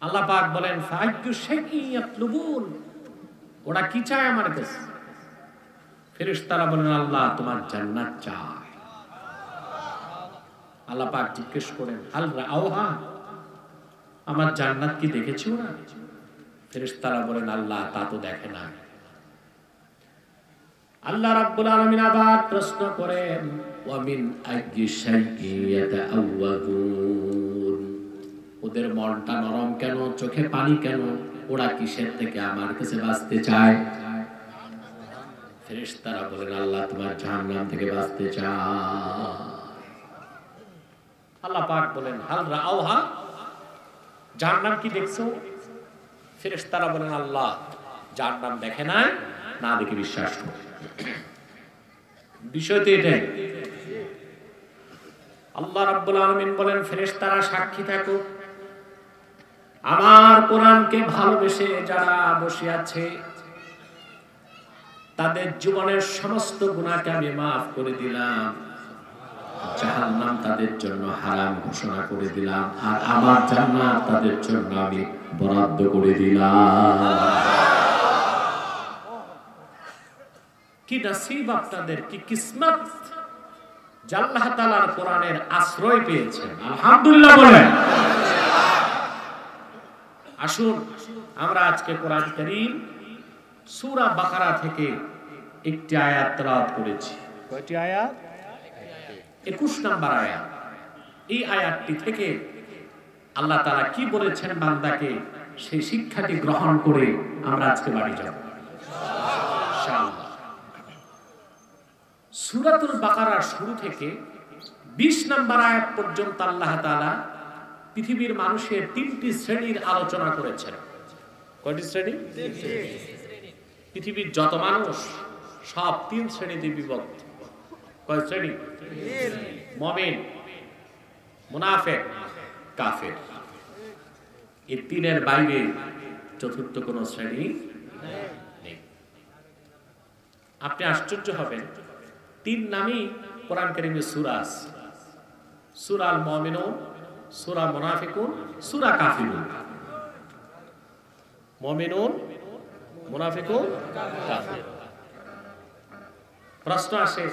আল্লাহ পাক বলেন ফাইয়ু শাইইন ইয়াতলুবুন, ওরা কি চায় আমার কাছে? ফেরেশতারা বলেন আল্লাহ তোমার জান্নাত চায়। আল্লাহ পাক জিজ্ঞেস করেন হাল রাআউহা, আমার জান্নাত কি দেখেছো না? ফেরেশতারা বলেন আল্লাহ তা তো দেখে না। আল্লাহ রাব্বুল আলামিন আবার প্রশ্ন করেন ওয়া মিন আইয়ি শাইইন ইয়াতাআওয়াযুন, ওদের মনটা নরম কেন, চোখে পানি কেন, ওরা কিসের থেকে আমার কাছে বাঁচতে চায়? ফেরেশতারা বলেন আল্লাহ তোমার জাহান্নাম থেকে বাঁচতে চায়। আল্লাহ পাক বলেন হাল রাআউহা, জাহান্নাম কি দেখছো? ফেরেশতারা বলেন আল্লাহ জাহান্নাম দেখে না, না দেখে বিশ্বাস করো। বিষয় তো এটাই। আল্লাহ রাব্বুল আলামিন বলেন ফেরেশতারা সাক্ষী থাকো, আমার কোরআনকে ভালোবেসে যারা বসে আছে তাদের জীবনের সমস্ত গুনাহকে আমি মাফ করে দিলাম, জাহান্নাম তাদের জন্য হারাম ঘোষণা করে দিলাম, আর আমার জান্নাত তাদের জন্য আমি বরাদ্দ করে দিলাম। কি নসিব আপনাদের, কি কিসমত যে আল্লাহ তাআলার কোরআনের আশ্রয় পেয়েছেন। আলহামদুলিল্লাহ বলেন। আসুন আমরা আজকে কোরআন কারীম সূরা বাকারা থেকে একটি আয়াত তেলাওয়াত করেছি। কয়টি আয়াত? 21 নম্বর আয়াত। এই আয়াতটি থেকে আল্লাহ তাআলা কি বলেছেন বান্দাকে, সেই শিক্ষাটি গ্রহণ করে আমরা আজকে বাড়ি যাব ইনশাআল্লাহ। সূরাতুল বাকারার শুরু থেকে 20 নম্বর আয়াত পর্যন্ত আল্লাহ তাআলা পৃথিবীর মানুষের 3টি শ্রেণীর আলোচনা করেছেন। কয়টি শ্রেণী? পৃথিবীর যত মানুষ সব 3 শ্রেণীতে বিভক্ত। কয় শ্রেণী? মুমিন, মুনাফিক, কাফের। এই তিনের বাইরে চতুর্থ কোন শ্রেণী নেই। আপনি আশ্চর্য হবেন, 3 নামই কোরআন কারীমে সূরা আছে। সূরা আল মুমিনুন, সূরা মুনাফিকুন, সূরা কাফিরুন। মুমিনুন, মুনাফিকুন, কাফির। প্রশ্ন আসে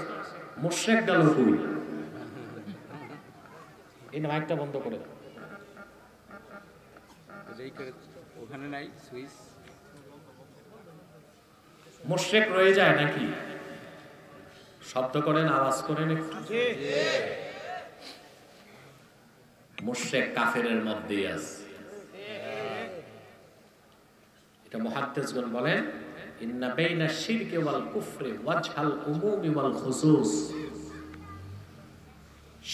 মুশরিক গেল কই? এই মাইকটা বন্ধ করে দাও। ওখানে নাই সুইচ। মুশরিক রয়ে যায় নাকি? শব্দ করেন, আওয়াজ করেন একটু। মুশরিক কাফেরের মধ্যেই আছে। এটা মুহাদ্দিসগণ বলেন ইন্না বাইনা শিরকি ওয়াল কুফরি ওয়াজহাল উমুমি ওয়াল খুসুস।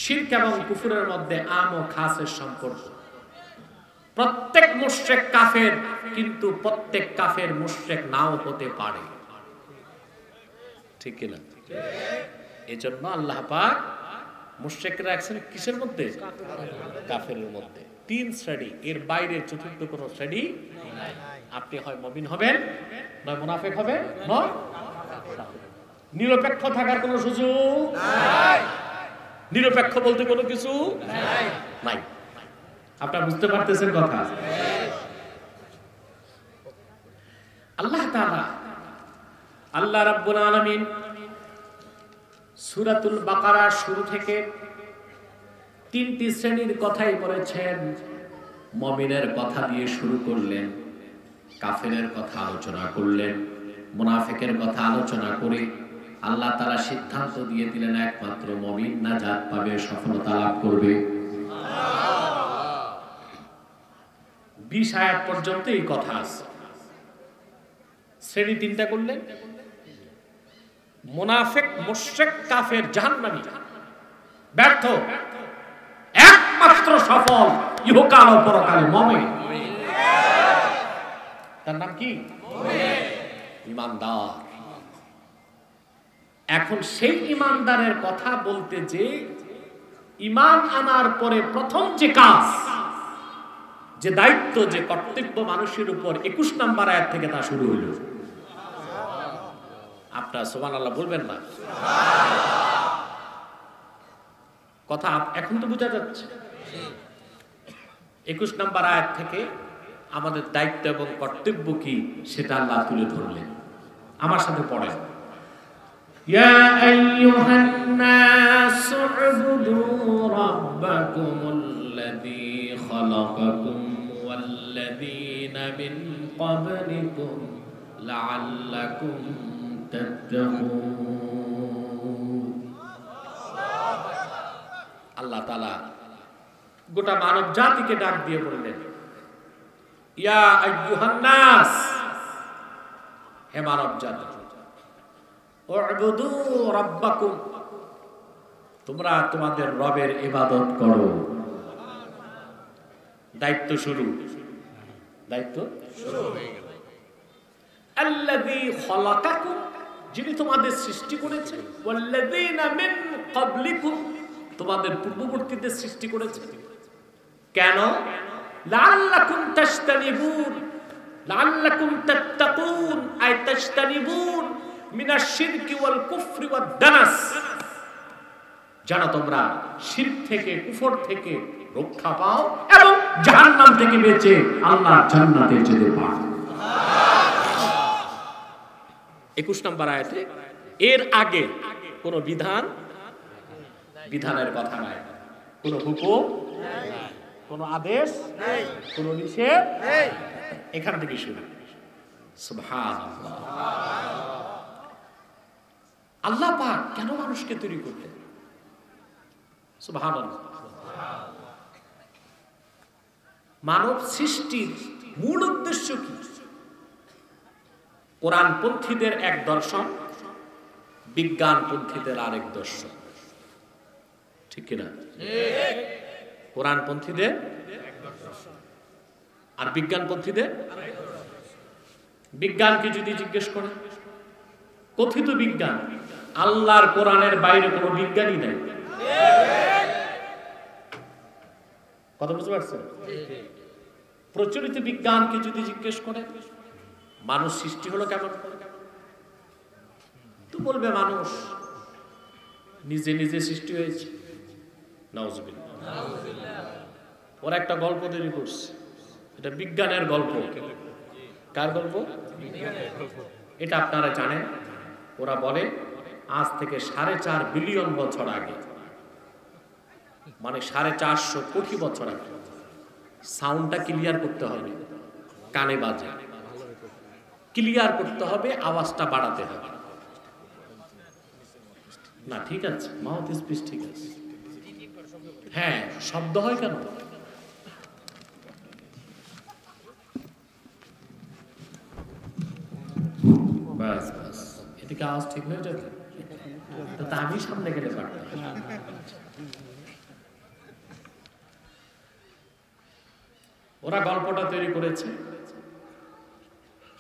শিরক এবং কুফরের মধ্যে আম ও খাসের সম্পর্ক। প্রত্যেক মুশরিক কাফের, কিন্তু প্রত্যেক কাফের মুশরিক নাও হতে পারে। ঠিক কি না? এজন্য আল্লাহ পাক মুশরিকরা রাখছেন কিসের মধ্যে? কাফেরের মধ্যে। 3 শ্রেণী, এর বাইরে চতুর্থ কোন শ্রেণী নাই। আপনি হয় মুমিন হবেন, নয় মুনাফিক হবেন, নয় নিরপেক্ষ থাকার কোনো সুযোগ নাই। নিরপেক্ষ বলতে কোনো কিছু নাই। আপনারা বুঝতে পারতেছেন কথা? আল্লাহ তাআলা, আল্লাহ রাব্বুল আলামিন সূরাতুল বাকারা শুরু থেকে 3টি শ্রেণীর কথাই বলেছেন। মুমিনের কথা দিয়ে শুরু করলেন, কাফেরের কথা আলোচনা করলেন, মুনাফিকের কথা আলোচনা করে আল্লাহ তাআলা সিদ্ধান্ত দিয়ে দিলেন একমাত্র মুমিন নাজাত পাবে, সফলতা লাভ করবে। 20 আয়াত পর্যন্ত এই কথা আছে। শ্রেণী 3টা করলেন, মুনাফিক, মুশরিক, কাফের, জাহান্নামী, ব্যর্থ। একমাত্র সফল ইহকাল ও পরকালে মুমিন। তার নাম কি? মুমিন, ঈমানদার। এখন সেই ঈমানদারের কথা বলতে যে ঈমান আনার পরে প্রথম যে কাজ, যে দায়িত্ব, যে কর্তব্য মানুষের উপর 21 নম্বর আয়াত থেকে তা শুরু হলো। আপনারা সুবহানাল্লাহ বলবেন না? কথা এখন তো বোঝা যাচ্ছে। 21 নম্বর আয়াত থেকে আমাদের দায়িত্ব এবং কর্তব্য কি সেটা আল্লাহ তুলে ধরলেন। আমার সাথে পড়েন, ইয়া আইয়ুহান নাস উবুদু রাব্বাকুমুল্লাযী খালাকাকুম ওয়াল্লাযীনা মিন ক্বাবলিকুম লাআল্লাকুম তাত্তাকুন। আল্লাহ তাআলা গোটা মানব জাতিকে ডাক দিয়ে বললেন, ইয়া আইয়ুহান নাস, হে মানব জাতি, উবুদু রাব্বাকুম, তোমরা তোমাদের রবের ইবাদত করো। দায়িত্ব শুরু, দায়িত্ব শুরু হয়ে গেল। আল্লাযী খালাকাকুম, যিনি তোমাদের সৃষ্টি করেছেন, ওয়াল্লাযীনা মিন ক্বাবলিকুম, তোমাদের পূর্ববর্তীদের সৃষ্টি করেছেন। কেন? লাআল্লাকুম তাশতানিবুন, লাআল্লাকুম তাত্তাকুন, আই তাশতানিবুন মিনাশ শিরকি ওয়াল কুফরি ওয়াদ দানাস, যেন তোমরা শিরক থেকে, কুফর থেকে রক্ষা পাও এবং জাহান্নাম থেকে বেঁচে আল্লাহর জান্নাতে যেতে পারো। 21 নম্বর আয়াতে এর আগে কোন বিধানের কথা নাই, কোন হুকুম নাই, কোন আদেশ নাই, কোন নিষেধ নেই। এখান থেকে শুরু। সুবহানাল্লাহ। আল্লাহ পাক কেন মানুষকে তৈরি করলেন? সুবহানাল্লাহ। মানব সৃষ্টির মূল উদ্দেশ্য কি? কোরআনপন্থীদের এক দর্শন, বিজ্ঞানপন্থীদের আরেক দর্শন, ঠিক কিনা? কোরআনপন্থীদের আর বিজ্ঞানপন্থীদের। বিজ্ঞানকে যদি জিজ্ঞেস করে, কথিত বিজ্ঞান, আল্লাহর কোরআনের বাইরে কোনো বিজ্ঞানই নাই। কথা বুঝতে পারছেন? প্রচলিত বিজ্ঞানকে যদি জিজ্ঞেস করে, মানুষ সৃষ্টি হলো কেমন, তো বলবে মানুষ নিজে নিজে সৃষ্টি হয়েছে। নাউজুবিল্লাহ। ওরা একটা গল্প তৈরি করছে, এটা বিজ্ঞানের গল্প। কার গল্প? এটা আপনারা জানেন। ওরা বলে আজ থেকে 4.5 বিলিয়ন বছর আগে, মানে 450 কোটি বছর আগে। সাউন্ডটা ক্লিয়ার করতে হবে, কানে বাজে, ক্লিয়ার করতে হবে, আওয়াজটা বাড়াতে হবে। না ঠিক আছে, মাউথ স্পিচ ঠিক আছে। হ্যাঁ, শব্দ হয় কেন? বাস বাস, এদিকে আওয়াজ ঠিক হয়ে যাবে। তা আমি সামনে গেলে পারতাম। ওরা গল্পটা তৈরি করেছে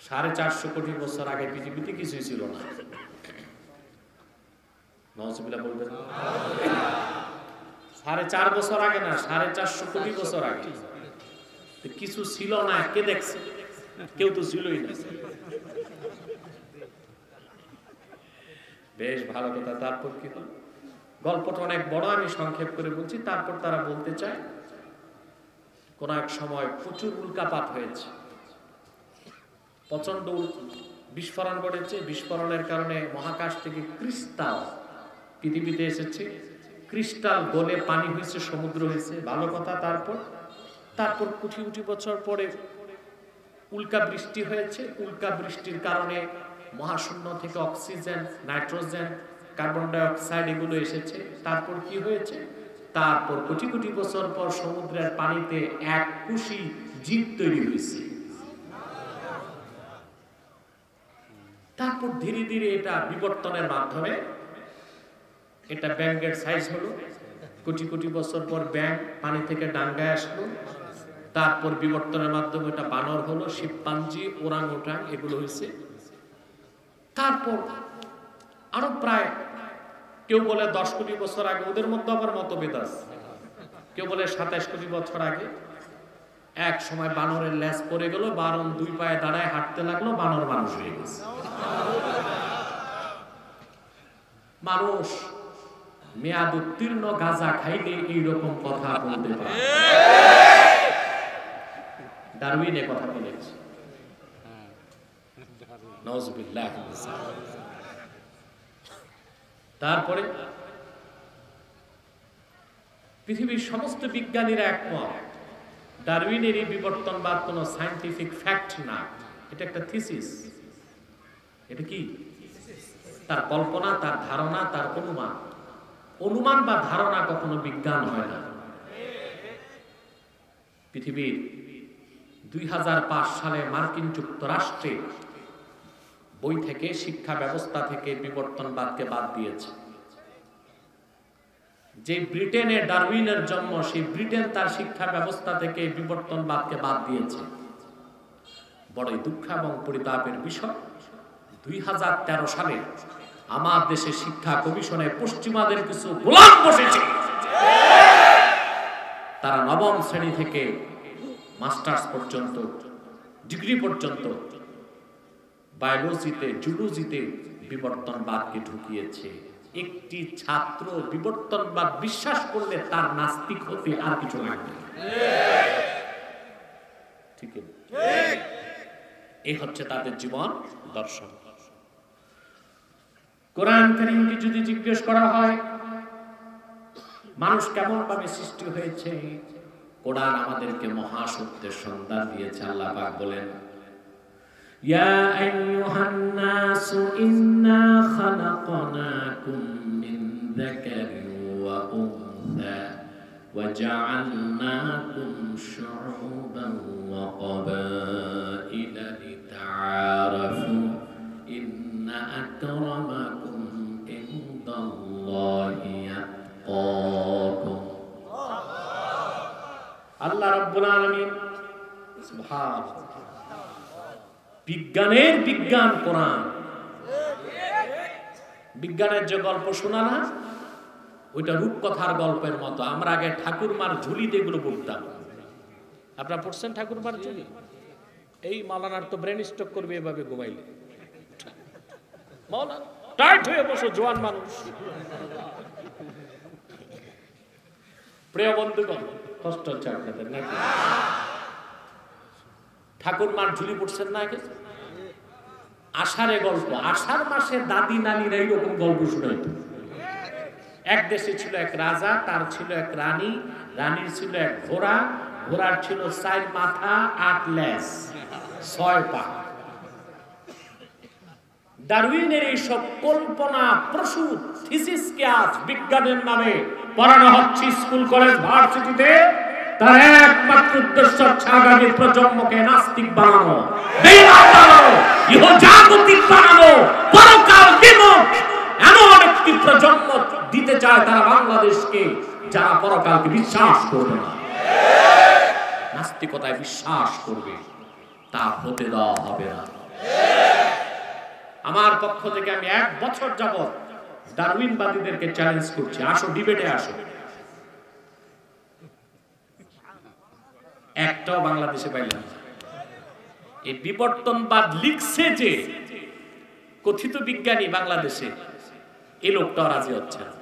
450 কোটি বছর আগে পৃথিবীতে কিছুই ছিল না। নাউজুবিল্লাহ বলবেন। 4.5 বছর আগে না, 450 কোটি বছর আগে কিছু ছিল না। কে দেখছে? কেউ তো ছিলই না। বেশ ভালো কথা। তারপর কি হল? গল্পটা অনেক বড়, আমি সংক্ষেপ করে বলছি। তারপর তারা বলতে চায় কোন এক সময় প্রচুর উল্কাপাত হয়েছে, প্রচন্ড বিস্ফোরণ ঘটেছে। বিস্ফোরণের কারণে মহাকাশ থেকে ক্রিস্টাল পৃথিবীতে এসেছে, ক্রিস্টাল গলে পানি হয়েছে, সমুদ্র হয়েছে। ভালো কথা। তারপর কোটি কোটি বছর পরে উল্কা বৃষ্টি হয়েছে। উল্কা বৃষ্টির কারণে মহাশূন্য থেকে oxygen, nitrogen, carbon die oxide এগুলো এসেছে। তারপর কি হয়েছে? তারপর কোটি কোটি বছর পর সমুদ্রের পানিতে এক কুশি জীব তৈরি হয়েছে। তারপর ধীরে ধীরে এটা বিবর্তনের মাধ্যমে এটা ব্যাঙের সাইজ হলো। কোটি কোটি বছর পর ব্যাঙ পানি থেকে ডাঙ্গায় আসলো। তারপর বিবর্তনের মাধ্যমে এটা বানর হলো, শিম্পাঞ্জি, ওরাংউটাং এগুলো হয়েছে। তারপর আরো প্রায়, কেউ বলে 10 কোটি বছর আগে, ওদের মধ্যে আবার মতভেদ আছে। কেউ বলে 27 কোটি বছর আগে এক সময় বানরের লেজ পড়ে গেল, বানর 2 পায়ে দাঁড়ায় হাঁটতে লাগলো, বানর মানুষ হয়ে গেছে। মানুষ মেয়াদ উত্তীর্ণ গাঁজা খাইলে এইরকম কথা বলতে পারে। ডারউইন এ কথা বলেছে। নাউযুবিল্লাহ। তারপরে পৃথিবীর সমস্ত বিজ্ঞানীরা একমত ডারউইনের এই বিবর্তনবাদ কোনো সায়েন্টিফিক ফ্যাক্ট না, এটা একটা থিসিস। এটা কি? তার কল্পনা, তার ধারণা, তার অনুমান। অনুমান বা ধারণা কখনো বিজ্ঞান হয় না। পৃথিবীর 2005 সালে মার্কিন যুক্তরাষ্ট্রে বই থেকে, শিক্ষা ব্যবস্থা থেকে বিবর্তনবাদকে বাদ দিয়েছে। যে ব্রিটেনে ডারউইনের জন্ম, সেই ব্রিটেন তার শিক্ষা ব্যবস্থা থেকে বিবর্তনবাদকে বাদ দিয়েছে। বড়ই দুঃখ এবং পরিতাপের বিষয়, 2013 সালে আমার দেশে শিক্ষা কমিশনে পশ্চিমাদের কিছু গোলাম বসেছে। তারা নবম শ্রেণী থেকে মাস্টার্স পর্যন্ত, ডিগ্রি পর্যন্ত বায়োলজিতে, জুলজিতে বিবর্তনবাদকে ঢুকিয়েছে। একটি ছাত্র বিবর্তনবাদ বিশ্বাস করলে তার নাস্তিক হতে আর কিছু লাগবে। ঠিক, এই হচ্ছে তাদের জীবন দর্শন। কোরআন কারীমকে যদি জিজ্ঞেস করা হয় মানুষ কেমন ভাবে সৃষ্টি হয়েছে, কোরআন আমাদেরকে মহাসত্যের সন্ধান দিয়েছে। আল্লাহ পাক বলেন, ইয়া আইয়ুহান নাসু ইন্না খালাকনাকুম মিন যাকারিন ওয়া উনসা ওয়া জাআলনাকুম শুউবান ওয়া ক্বাবাইলা লিতাআরাফু ইন্না আকরামাকুম ইনদাল্লাহি আতকাকুম। আল্লাহ রাব্বুল আলামিন সুবহানাল্লাহ, বিজ্ঞানের বিজ্ঞান কোরআন। বিজ্ঞানের যে গল্প শোনা না, ওইটা রূপকথার গল্পের মতো। আমরা আগে ঠাকুরমার ঝুলিতে এগুলো পড়তাম। আপনারা পড়ছেন ঠাকুরমার ঝুলি? এই মাওলানার তো ব্রেন স্ট্রোক করবে এভাবে ঘুমাইলে। মাওলানা টাইট হয়ে বসো, জোয়ান মানুষ। প্রিয় বন্ধুগণ, কষ্ট হচ্ছে আপনাদের নাকি? ঠাকুরমার ঝুলি পড়ছেন না আগে? আষাঢ়ে গল্প, আষাঢ় মাসে দাদি নানিরা এইরকম গল্প শুনাইত। এক দেশে ছিল এক রাজা, তার ছিল এক রানী, রানীর ছিল এক ঘোড়া, ঘোড়ার ছিল 4 মাথা 8 লেজ 6 পা। ডারউইনের এইসব কল্পনা প্রসূত থিসিসকে আজ বিজ্ঞানের নামে পড়ানো হচ্ছে স্কুল, কলেজ, ভার্সিটিতে। তার একমাত্র উদ্দেশ্য হচ্ছে আগামী প্রজন্মকে নাস্তিক বানানো, বেঈমান বানানো, ইহজাগতিক বানানো, পরকাল বিমুখ এমন একটি প্রজন্ম দিতে চায় তারা বাংলাদেশকে, যারা পরকালকে বিশ্বাস করবে না, নাস্তিকতায় বিশ্বাস করবে। তা হতে দেওয়া হবে না। আমার পক্ষ থেকে আমি 1 বছর যাবত ডারউইনবাদীদেরকে চ্যালেঞ্জ করছি, আসো ডিবেটে আসো। একটাও বাংলাদেশে পাইলাম। এই বিবর্তনবাদ লিখছে যে কথিত বিজ্ঞানী বাংলাদেশে, এই লোকটাও রাজি হচ্ছে না।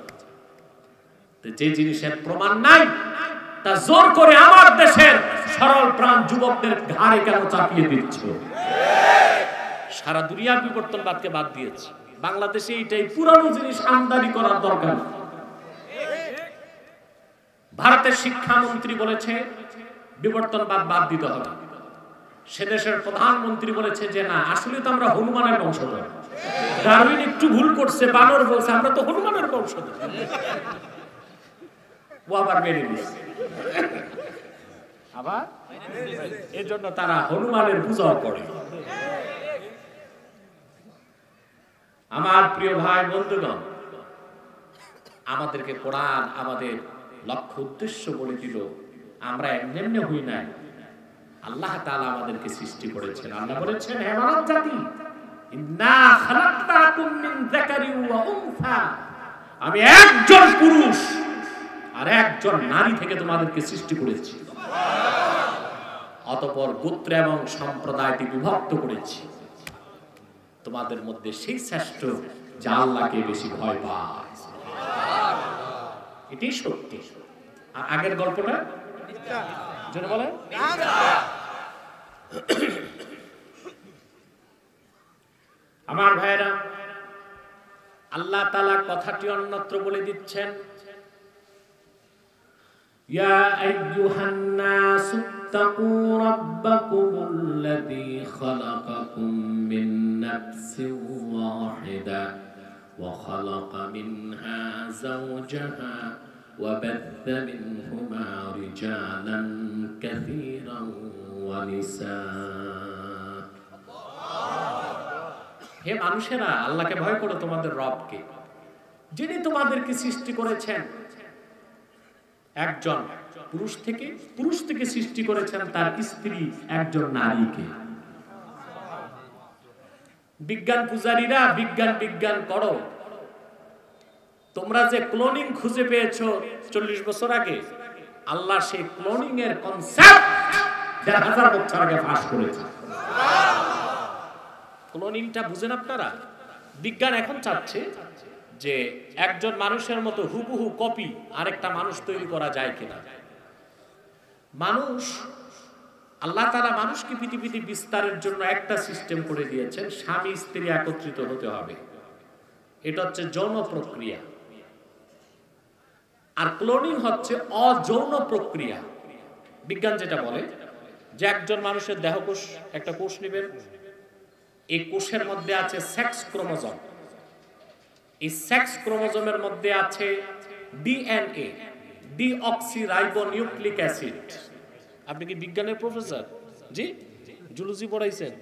যে জিনিসের প্রমাণ নাই তা জোর করে আমার দেশের সরল প্রাণ যুবকদের ঘাড়ে কেন চাপিয়ে দিচ্ছ? সারা দুনিয়া বিবর্তনবাদকে বাদ দিয়েছে, বাংলাদেশে এইটাই পুরানো জিনিস আমদানি করার দরকার। ভারতের শিক্ষামন্ত্রী বলেছে বিবর্তনবাদ বাদ দিতে হবে। সে দেশের প্রধানমন্ত্রী বলেছে যে না, আসলে তো আমরা হনুমানের বংশধর। ডারউইন একটু ভুল করছে, বানর বলছে, আমরা তো হনুমানের বংশধর। ও আবার মেনে নিচ্ছে, আবার এজন্য তারা হনুমানের পূজাও করে। আমার প্রিয় ভাই বন্ধুগণ, আমাদেরকে কোরআন আমাদের লক্ষ্য উদ্দেশ্য বলে দিল। আমরা এমনি হই নাই, আল্লাহ তাআলা আমাদেরকে সৃষ্টি করেছেন। আল্লাহ বলেছেন, হে মানব জাতি, ইন্না খালাকনাকুম মিন যাকারিন ওয়া উনসা, আমি একজন পুরুষ আর একজন নারী থেকে তোমাদেরকে সৃষ্টি করেছি। অতঃপর গোত্র এবং সম্প্রদায়টি বিভক্ত করেছি। তোমাদের মধ্যে সেই শ্রেষ্ঠ যা আল্লাহকে বেশি ভয় পায়। এটাই সত্য। আর আগের গল্পটা যেন বলে আমার ভাইরা, আল্লাহ তাআলা কথাটি অন্যত্র বলে দিচ্ছেন, ইয়া আইয়ুহান নাসু তাকু রাব্বাকুমুল্লাযী খালাকাকুম মিন নাফসিন ওয়াহিদা ওয়া খালাকা মিনহা যাওজাহা ওয়া বাথা মিনহুমা রিজালান কাসীরান ওয়া নিসা। হে মানুষেরা, আল্লাহকে ভয় করো, তোমাদের রবকে, যিনি তোমাদেরকে সৃষ্টি করেছেন একজন পুরুষ থেকে সৃষ্টি করেছেন তার স্ত্রী একজন নারীকে। বিজ্ঞান পূজারীরা বিজ্ঞান করো, তোমরা যে ক্লোনিং খুঁজে পেয়েছো 40 বছর আগে, আল্লাহ সেই ক্লোনিং এর কনসেপ্ট 1000 বছর আগে ফাঁস করেছে। ক্লোনিংটা বুঝেন আপনারা? বিজ্ঞান এখন চাচ্ছে যে একজন মানুষের মতো হুবহু কপি আরেকটা মানুষ তৈরি করা যায় কিনা। আল্লাহ তাআলা মানুষকে পৃথিবীতে বিস্তারের জন্য একটা সিস্টেম করে দিয়েছেন, স্বামী স্ত্রী একত্রিত হতে হবে। এটা হচ্ছে যৌন প্রক্রিয়া। আর ক্লোনিং হচ্ছে অযৌন প্রক্রিয়া। বিজ্ঞান যেটা বলে যে একজন মানুষের দেহকোষ, একটা কোষ নেবেন, এই কোষের মধ্যে আছে সেক্স ক্রোমোজোম, এই সেক্স ক্রোমোজোমের মধ্যে আছে ডিএনএ, ডিঅক্সিরাইবোনিউক্লিক অ্যাসিড। আপনি কি বিজ্ঞানের প্রফেসর? জি, জুলজি পড়াইছেন?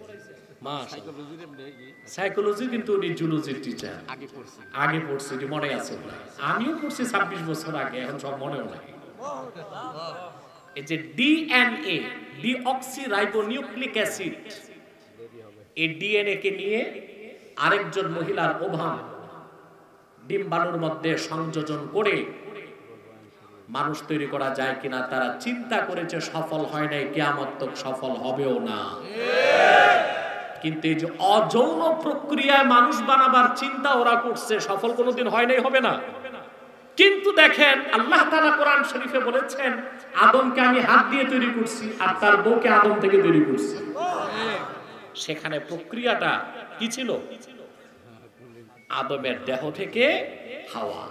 সাইকোলজি, কিন্তু উনি জুলজির টিচার। আগে পড়ছি, মনে আছে? আমিও পড়ছি 26 বছর আগে, এখন সব মনেও নাই। এই যে ডিএনএ, ডিঅক্সিরাইবোনিউক্লিক অ্যাসিড, এই ডিএনএ কে নিয়ে আরেকজন মহিলার ওভাম ডিম্বাণুর মধ্যে সংযোজন করে মানুষ তৈরি করা যায় কিনা তারা চিন্তা করেছে, সফল হয় নাই, কিয়ামত তক সফল হবেও না। কিন্তু এই যে অযৌন প্রক্রিয়ায় মানুষ বানাবার চিন্তা ওরা করছে, সফল কোনোদিন হয় নাই, হবে না। কিন্তু দেখেন আল্লাহ তাআলা কোরআন শরীফে বলেছেন, আদমকে আমি হাত দিয়ে তৈরি করছি আর তার বউকে আদম থেকে তৈরি করছি। সেখানে প্রক্রিয়াটা কি ছিল? আদমের দেহ থেকে হাওয়া,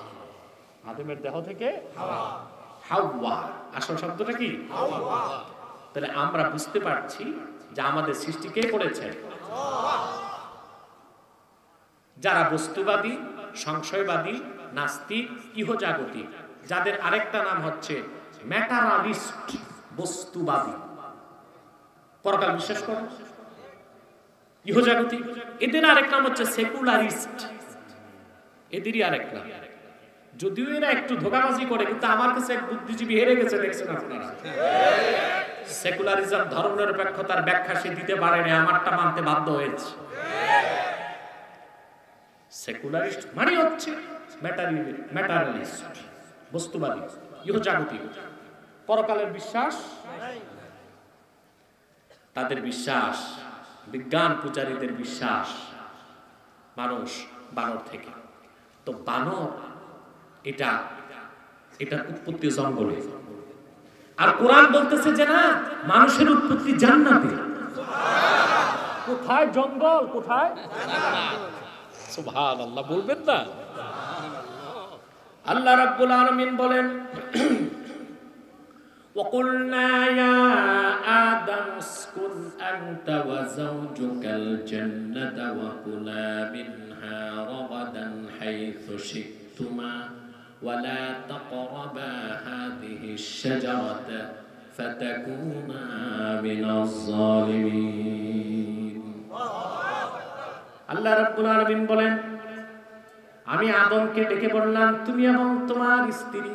আদমের দেহ থেকে হাওয়া। আসল শব্দটা কি? তাহলে আমরা বুঝতে পারছি যে আমাদের সৃষ্টি কে করেছেন? যারা বস্তুবাদী, সংশয়বাদী, নাস্তিক, ইহজাগতিক, যাদের আরেকটা নাম হচ্ছে ম্যাটারালিস্ট, বস্তুবাদী, পরকাল বিশ্বাস করে, ইহজাগতিক, এদের আরেক নাম হচ্ছে সেকুলারিস্ট, এদেরই আরেক নাম। যদিও এরা একটু ধোঁকাবাজি করে, কিন্তু আমার কাছে এক বুদ্ধিজীবী হেরে গেছে, দেখছেন আপনারা। সেকুলারিজম, ধর্মনিরপেক্ষতার ব্যাখ্যা সে দিতে পারেনি, আমারটা মানতে বাধ্য হয়েছে। সেকুলারিস্ট মানে হচ্ছে ম্যাটারিয়ালিস্ট, বস্তুবাদী, ইহজাগতিক, পরকালের বিশ্বাস তাদের বিশ্বাস, বিজ্ঞান পূজারীদের বিশ্বাস মানুষ বানর থেকে। তো বানর এটা উৎপত্তি জঙ্গলে, আর কোরআন বলতেছে যে না, মানুষের উৎপত্তি জান্নাতে। কোথায় জঙ্গল, কোথায় সুবহানাল্লাহ বলবেন না? আল্লাহ রাব্বুল আলামিন বলেন, وَقُلْنَا يَا آدَمُ اسْكُنْ أَنْتَ وَزَوْجُكَ الْجَنَّةَ وَكُلَا مِنْهَا رَغَدًا حَيْثُ شِئْتُمَا وَلَا تَقْرَبَا هَذِهِ الشَّجَرَةَ فَتَكُونَا مِنَ الظَّالِمِينَ। আল্লাহ রাব্বুল আলামিন বলেন, আমি আদমকে ডেকে বললাম, তুমি এবং তোমার স্ত্রী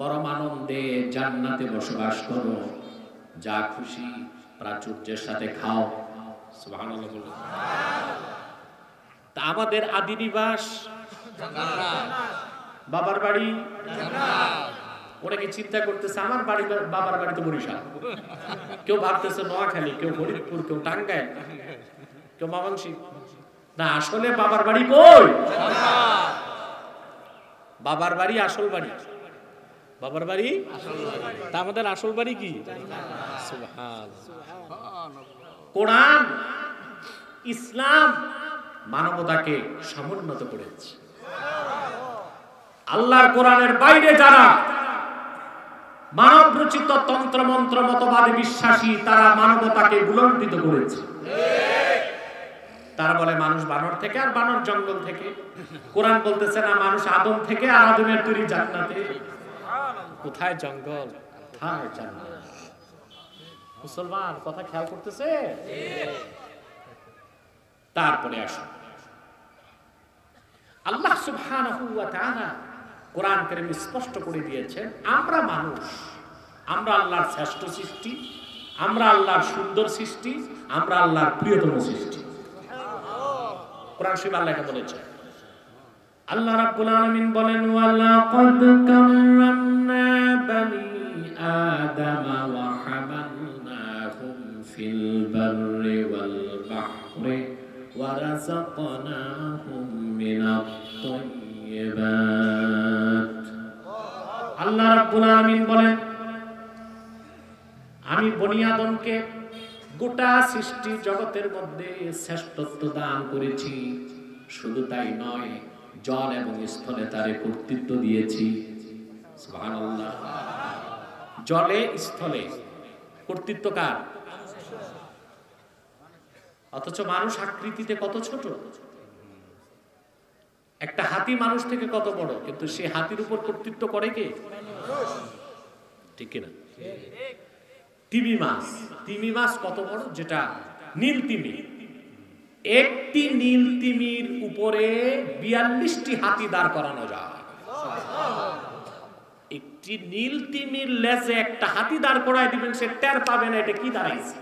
পরম আনন্দে জান্নাতে বসবাস করো, যা খুশি প্রাচুর্যের সাথে খাও। সুবহানাল্লাহ বলুন। তা আমাদের আদি নিবাস বাবার বাড়ি জান্নাত। ওরা কি চিন্তা করতেছে আমার বাড়ি, বাবার বাড়ি তো বরিশাল, কেউ ভাবতেছে নোয়াখালী, কেউ ফরিদপুর, কেউ টাঙ্গাইল, কেউ ময়মনসিংহ। না, আসলে বাবার বাড়ি কই? বাবার বাড়ি আসল বাড়ি, বাবার বাড়ি আসল বাড়ি। তা আমাদের আসল বাড়ি কি? সুবহানাল্লাহ। কোরআন, ইসলাম মানবতাকে সমুন্নত করেছে। আল্লাহর কোরআনের বাইরে যারা মানব রচিত তন্ত্র মন্ত্র মতবাদে বিশ্বাসী, তারা মানবতাকে গুলণ্ঠিত করেছে। তারা বলে মানুষ বানর থেকে, আর বানর জঙ্গল থেকে। কোরআন বলতেছে না মানুষ আদম থেকে, আর আদমের তৈরি জান্নাতে। কোথায় জঙ্গল, কোথায় জান্নাত? মুসলমান কথা খেয়াল করতেছে? তারপরে আসুন, আল্লাহ সুবহানাহু ওয়া তাআলা কোরআন কারীমে স্পষ্ট করে দিয়েছেন, আমরা মানুষ, আমরা আল্লাহর শ্রেষ্ঠ সৃষ্টি, আমরা আল্লাহর সুন্দর সৃষ্টি, আমরা আল্লাহর প্রিয়তম সৃষ্টি। কোরআন শরীফে আল্লাহ এটা বলেছেন। আল্লাহ রাব্বুল আলামিন বলেন, ওয়ালাকাদ কাররামনা বানি আদামা ওয়া হামালনাহুম ফিল বাররি ওয়াল বাহরি ওয়া রাযাকনাহুম মিনাত তাইয়্যিবাত। আল্লাহ রাব্বুল আলামিন বলেন, আমি বনি আদমকে গোটা সৃষ্টি জগতের মধ্যে শ্রেষ্ঠত্ব দান করেছি। শুধু তাই নয়, জল এবং স্থলে তারে কর্তৃত্ব দিয়েছি। সুবহানাল্লাহ। জলে স্থলে কর্তৃত্ব কার? অথচ মানুষ আকৃতিতে কত ছোট। একটা হাতি মানুষ থেকে কত বড়, কিন্তু সে হাতির উপর কর্তৃত্ব করে কে? ঠিক কিনা? তিমি মাছ কত বড়, যেটা নীল তিমি। একটি নীল তিমির উপরে ৪২টি হাতি দাঁড় করানো যায়। একটি নীল তিমির লেজে একটা হাতি দাঁড় করায় দিবেন, সে টের পাবে না এটা কি দাঁড়াইছে।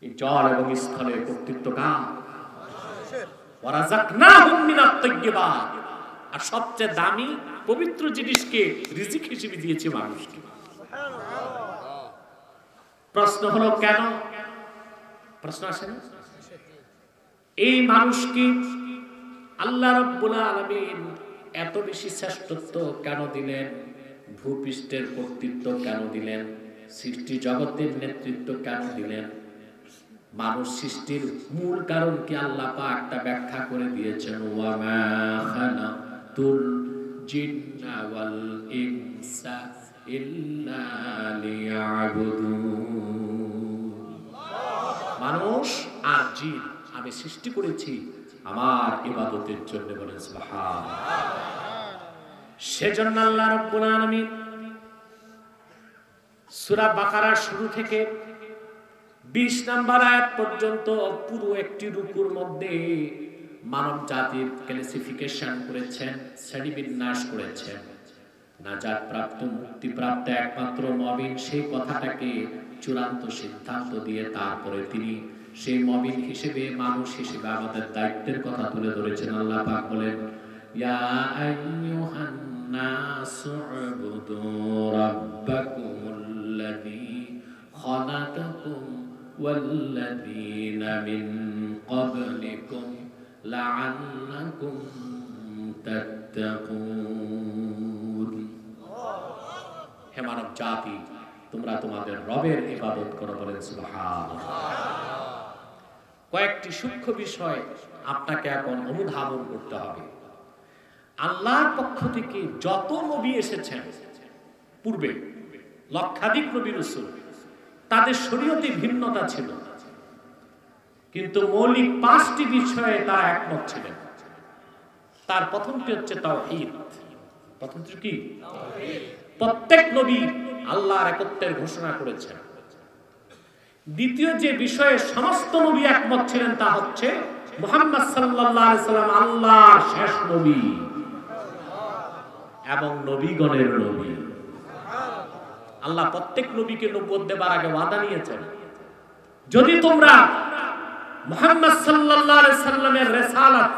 এই জল এবং স্থলের কর্তৃত্ব কার? ওয়ারাযাকনাহুম মিনাত তাইয়্যিবাত। আর সবচেয়ে দামি পবিত্র জিনিসকে রিজিক হিসেবে দিয়েছে মানুষকে। প্রশ্ন হলো কেন? প্রশ্ন আসে না? এই মানুষকে আল্লাহ রাব্বুল আলামিন এত বেশি শ্রেষ্ঠত্ব কেন দিলেন? ভূপৃষ্ঠের কর্তৃত্ব কেন দিলেন? সৃষ্টি জগতের নেতৃত্ব কেন দিলেন? মানুষ সৃষ্টির মূল কারণ কি আল্লাহ পাক তা ব্যাখ্যা করে দিয়েছেন। ওয়া মা খালাতুল জিন্না ওয়াল ইনসা ইল্লা লিয়াবুদুন। মানুষ আর জিন আমি সৃষ্টি করেছি আমার ইবাদতের জন্য। বলেন সুবহানাল্লাহ। সেজন্য আল্লাহ রাব্বুল আলামিন সূরা বাকারার শুরু থেকে 20 নম্বর আয়াত পর্যন্ত পুরো একটি রুকুর মধ্যে মানব জাতির ক্লাসিফিকেশন করেছেন, শ্রেণীবিন্যাস করেছেন। নাজাত প্রাপ্ত, মুক্তি প্রাপ্ত একমাত্র মুমিন, সেই কথাটাকে চূড়ান্ত সিদ্ধান্ত দিয়ে তারপরে তিনি সেই মুমিন হিসেবে, মানুষ হিসেবে আমাদের দায়িত্বের কথা তুলে ধরেছেন। আল্লাহ পাক বলেন, ইয়া আইয়ুহান নাসু উবুদু রাব্বাকুমুল্লাযী খালাকাকুম ওয়াল্লাযীনা মিন ক্বাবলিকুম লাআল্লাকুম তাত্তাকুন। হে মানব জাতি, তোমরা তোমাদের রবের ইবাদত করো। বলেন সুবহানাল্লাহ। কয়েকটি সূক্ষ্ম বিষয় আপনাকে এখন অনুধাবন করতে হবে। আল্লাহর পক্ষ থেকে যত নবী এসেছেন পূর্বে, লক্ষাধিক নবী রাসূল, তাদের শরীয়তে ভিন্নতা ছিল, কিন্তু মৌলিক 5টি বিষয়ে তারা একমত ছিলেন। তার প্রথমটি হচ্ছে তাওহীদ। প্রথমটি কি? তাওহীদ। প্রত্যেক নবী আল্লাহর একত্বের ঘোষণা করেছেন। দ্বিতীয় যে বিষয়ে সমস্ত নবী একমত ছিলেন তা হচ্ছে মুহাম্মদ সাল্লাল্লাহু আলাইহি সাল্লাম আল্লাহর শেষ নবী এবং নবীগণের নবী। আল্লাহ প্রত্যেক নবীকে নবুয়ত দেবার আগে ওয়াদা নিয়েছেন, যদি তোমরা মুহাম্মদ সাল্লাল্লাহু আলাইহি সাল্লামের রিসালাত,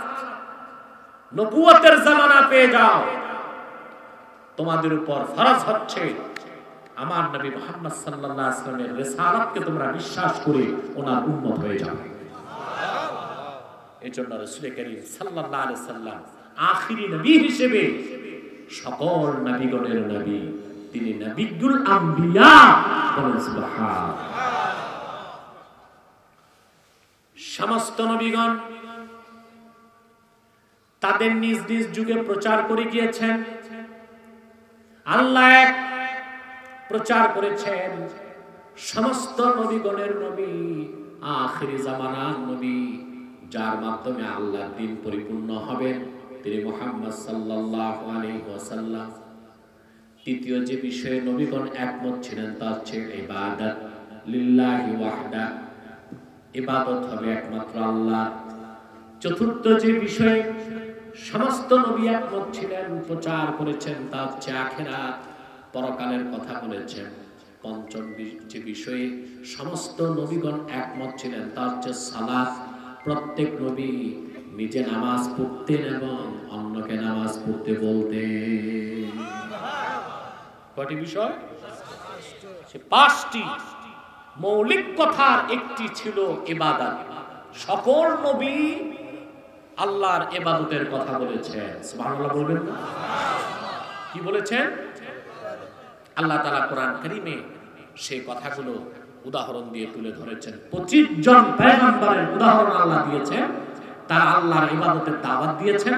নবুয়তের জামানা পেয়ে যাও, তোমাদের উপর ফরজ হচ্ছে আমার নবী মুহাম্মদ সাল্লাল্লাহু আলাইহি সাল্লামের রিসালাতকে তোমরা বিশ্বাস করে ওনার উম্মত হয়ে যাও। এজন্য রাসূল করিম সাল্লাল্লাহু আলাইহি সাল্লাম আখিরি নবী হিসেবে সকল নবীগণের নবী, তিনি নবিয়ুল আম্বিয়া। বলেন সুবহানাল্লাহ। সমস্ত নবীগণ তাদের নিজ নিজ যুগে প্রচার করে গিয়েছেন। আল্লাহ এক প্রচার করেছেন, সমস্ত নবীগণের নবী, আখিরি জামানার নবী, যার মাধ্যমে আল্লাহর দ্বীন পরিপূর্ণ হবে, তিনি মুহাম্মদ সাল্লাল্লাহু আলাইহি ওয়াসাল্লাম। তৃতীয় যে বিষয়ে নবীগণ একমত ছিলেন তা হচ্ছে ইবাদত লিল্লাহি ওয়াহদা, ইবাদত হবে একমাত্র আল্লাহ। চতুর্থ যে বিষয়ে সমস্ত নবী একমত ছিলেন, প্রচার করেছেন, তা হচ্ছে আখিরাত, পরকালের কথা বলেছেন। পঞ্চম যে বিষয়ে সমস্ত নবীগণ একমত ছিলেন তা হচ্ছে সালাত, প্রত্যেক নবী নিজে নামাজ পড়তেন এবং অন্যকে নামাজ পড়তে বলতেন। কয়টি বিষয়? পাঁচটি মৌলিক কথার একটি ছিল ইবাদত। সকল নবী আল্লাহর ইবাদতের কথা বলেছেন। সুবহানাল্লাহ বলবেন না? কি বলেছেন? আল্লাহ তাআলা কোরআন কারীমে সেই কথাগুলো উদাহরণ দিয়ে তুলে ধরেছেন। 25 জন পয়গম্বরের উদাহরণ আল্লাহ দিয়েছেন, তারা আল্লাহর ইবাদতের দাওয়াত দিয়েছেন।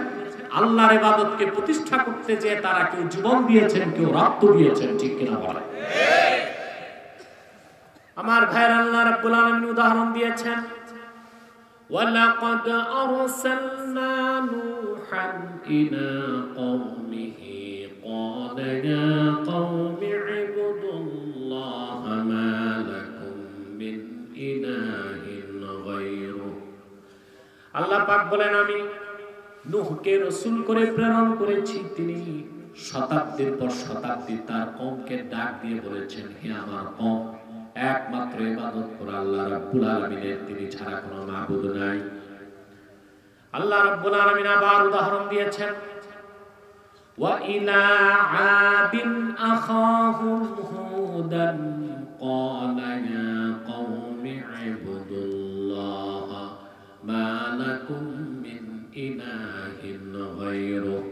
আল্লাহর ইবাদতকে প্রতিষ্ঠা করতে যে তারা কেউ জীবন দিয়েছেন, কেউ রক্ত দিয়েছেন। ঠিক কিনা বলেন? আমার ভাইয়ের, আল্লাহ রাব্বুল আলামিন উদাহরণ দিয়েছেন, ওয়ালাকাদ আরসালনা নূহান ইলা কওমিহি ক্বালা ইয়া কওমি ইবুদুল্লাহা মা লাকুম মিন ইলাহিন গায়রুহু। আল্লাহ পাক বলেন, আমি নূহকে রাসূল করে প্রেরণ করেছি। তিনি শতাব্দীর পর শতাব্দী তার কওমকে ডাক দিয়ে বলেছেন, হে আমার কওম, একমাত্র ইবাদত করো আল্লাহ রাব্বুল আলামিনের, তিনি ছাড়া কোনো মাবুদ নাই। আল্লাহ রাব্বুল আলামিন আবার উদাহরণ দিয়েছেন, ওয়া ইলা আদিন আখাহুম হুদান ক্বালা ইয়া কওমি ইবুদুল্লাহা মা লাকুম মিন ইলাহিন গায়রুহু।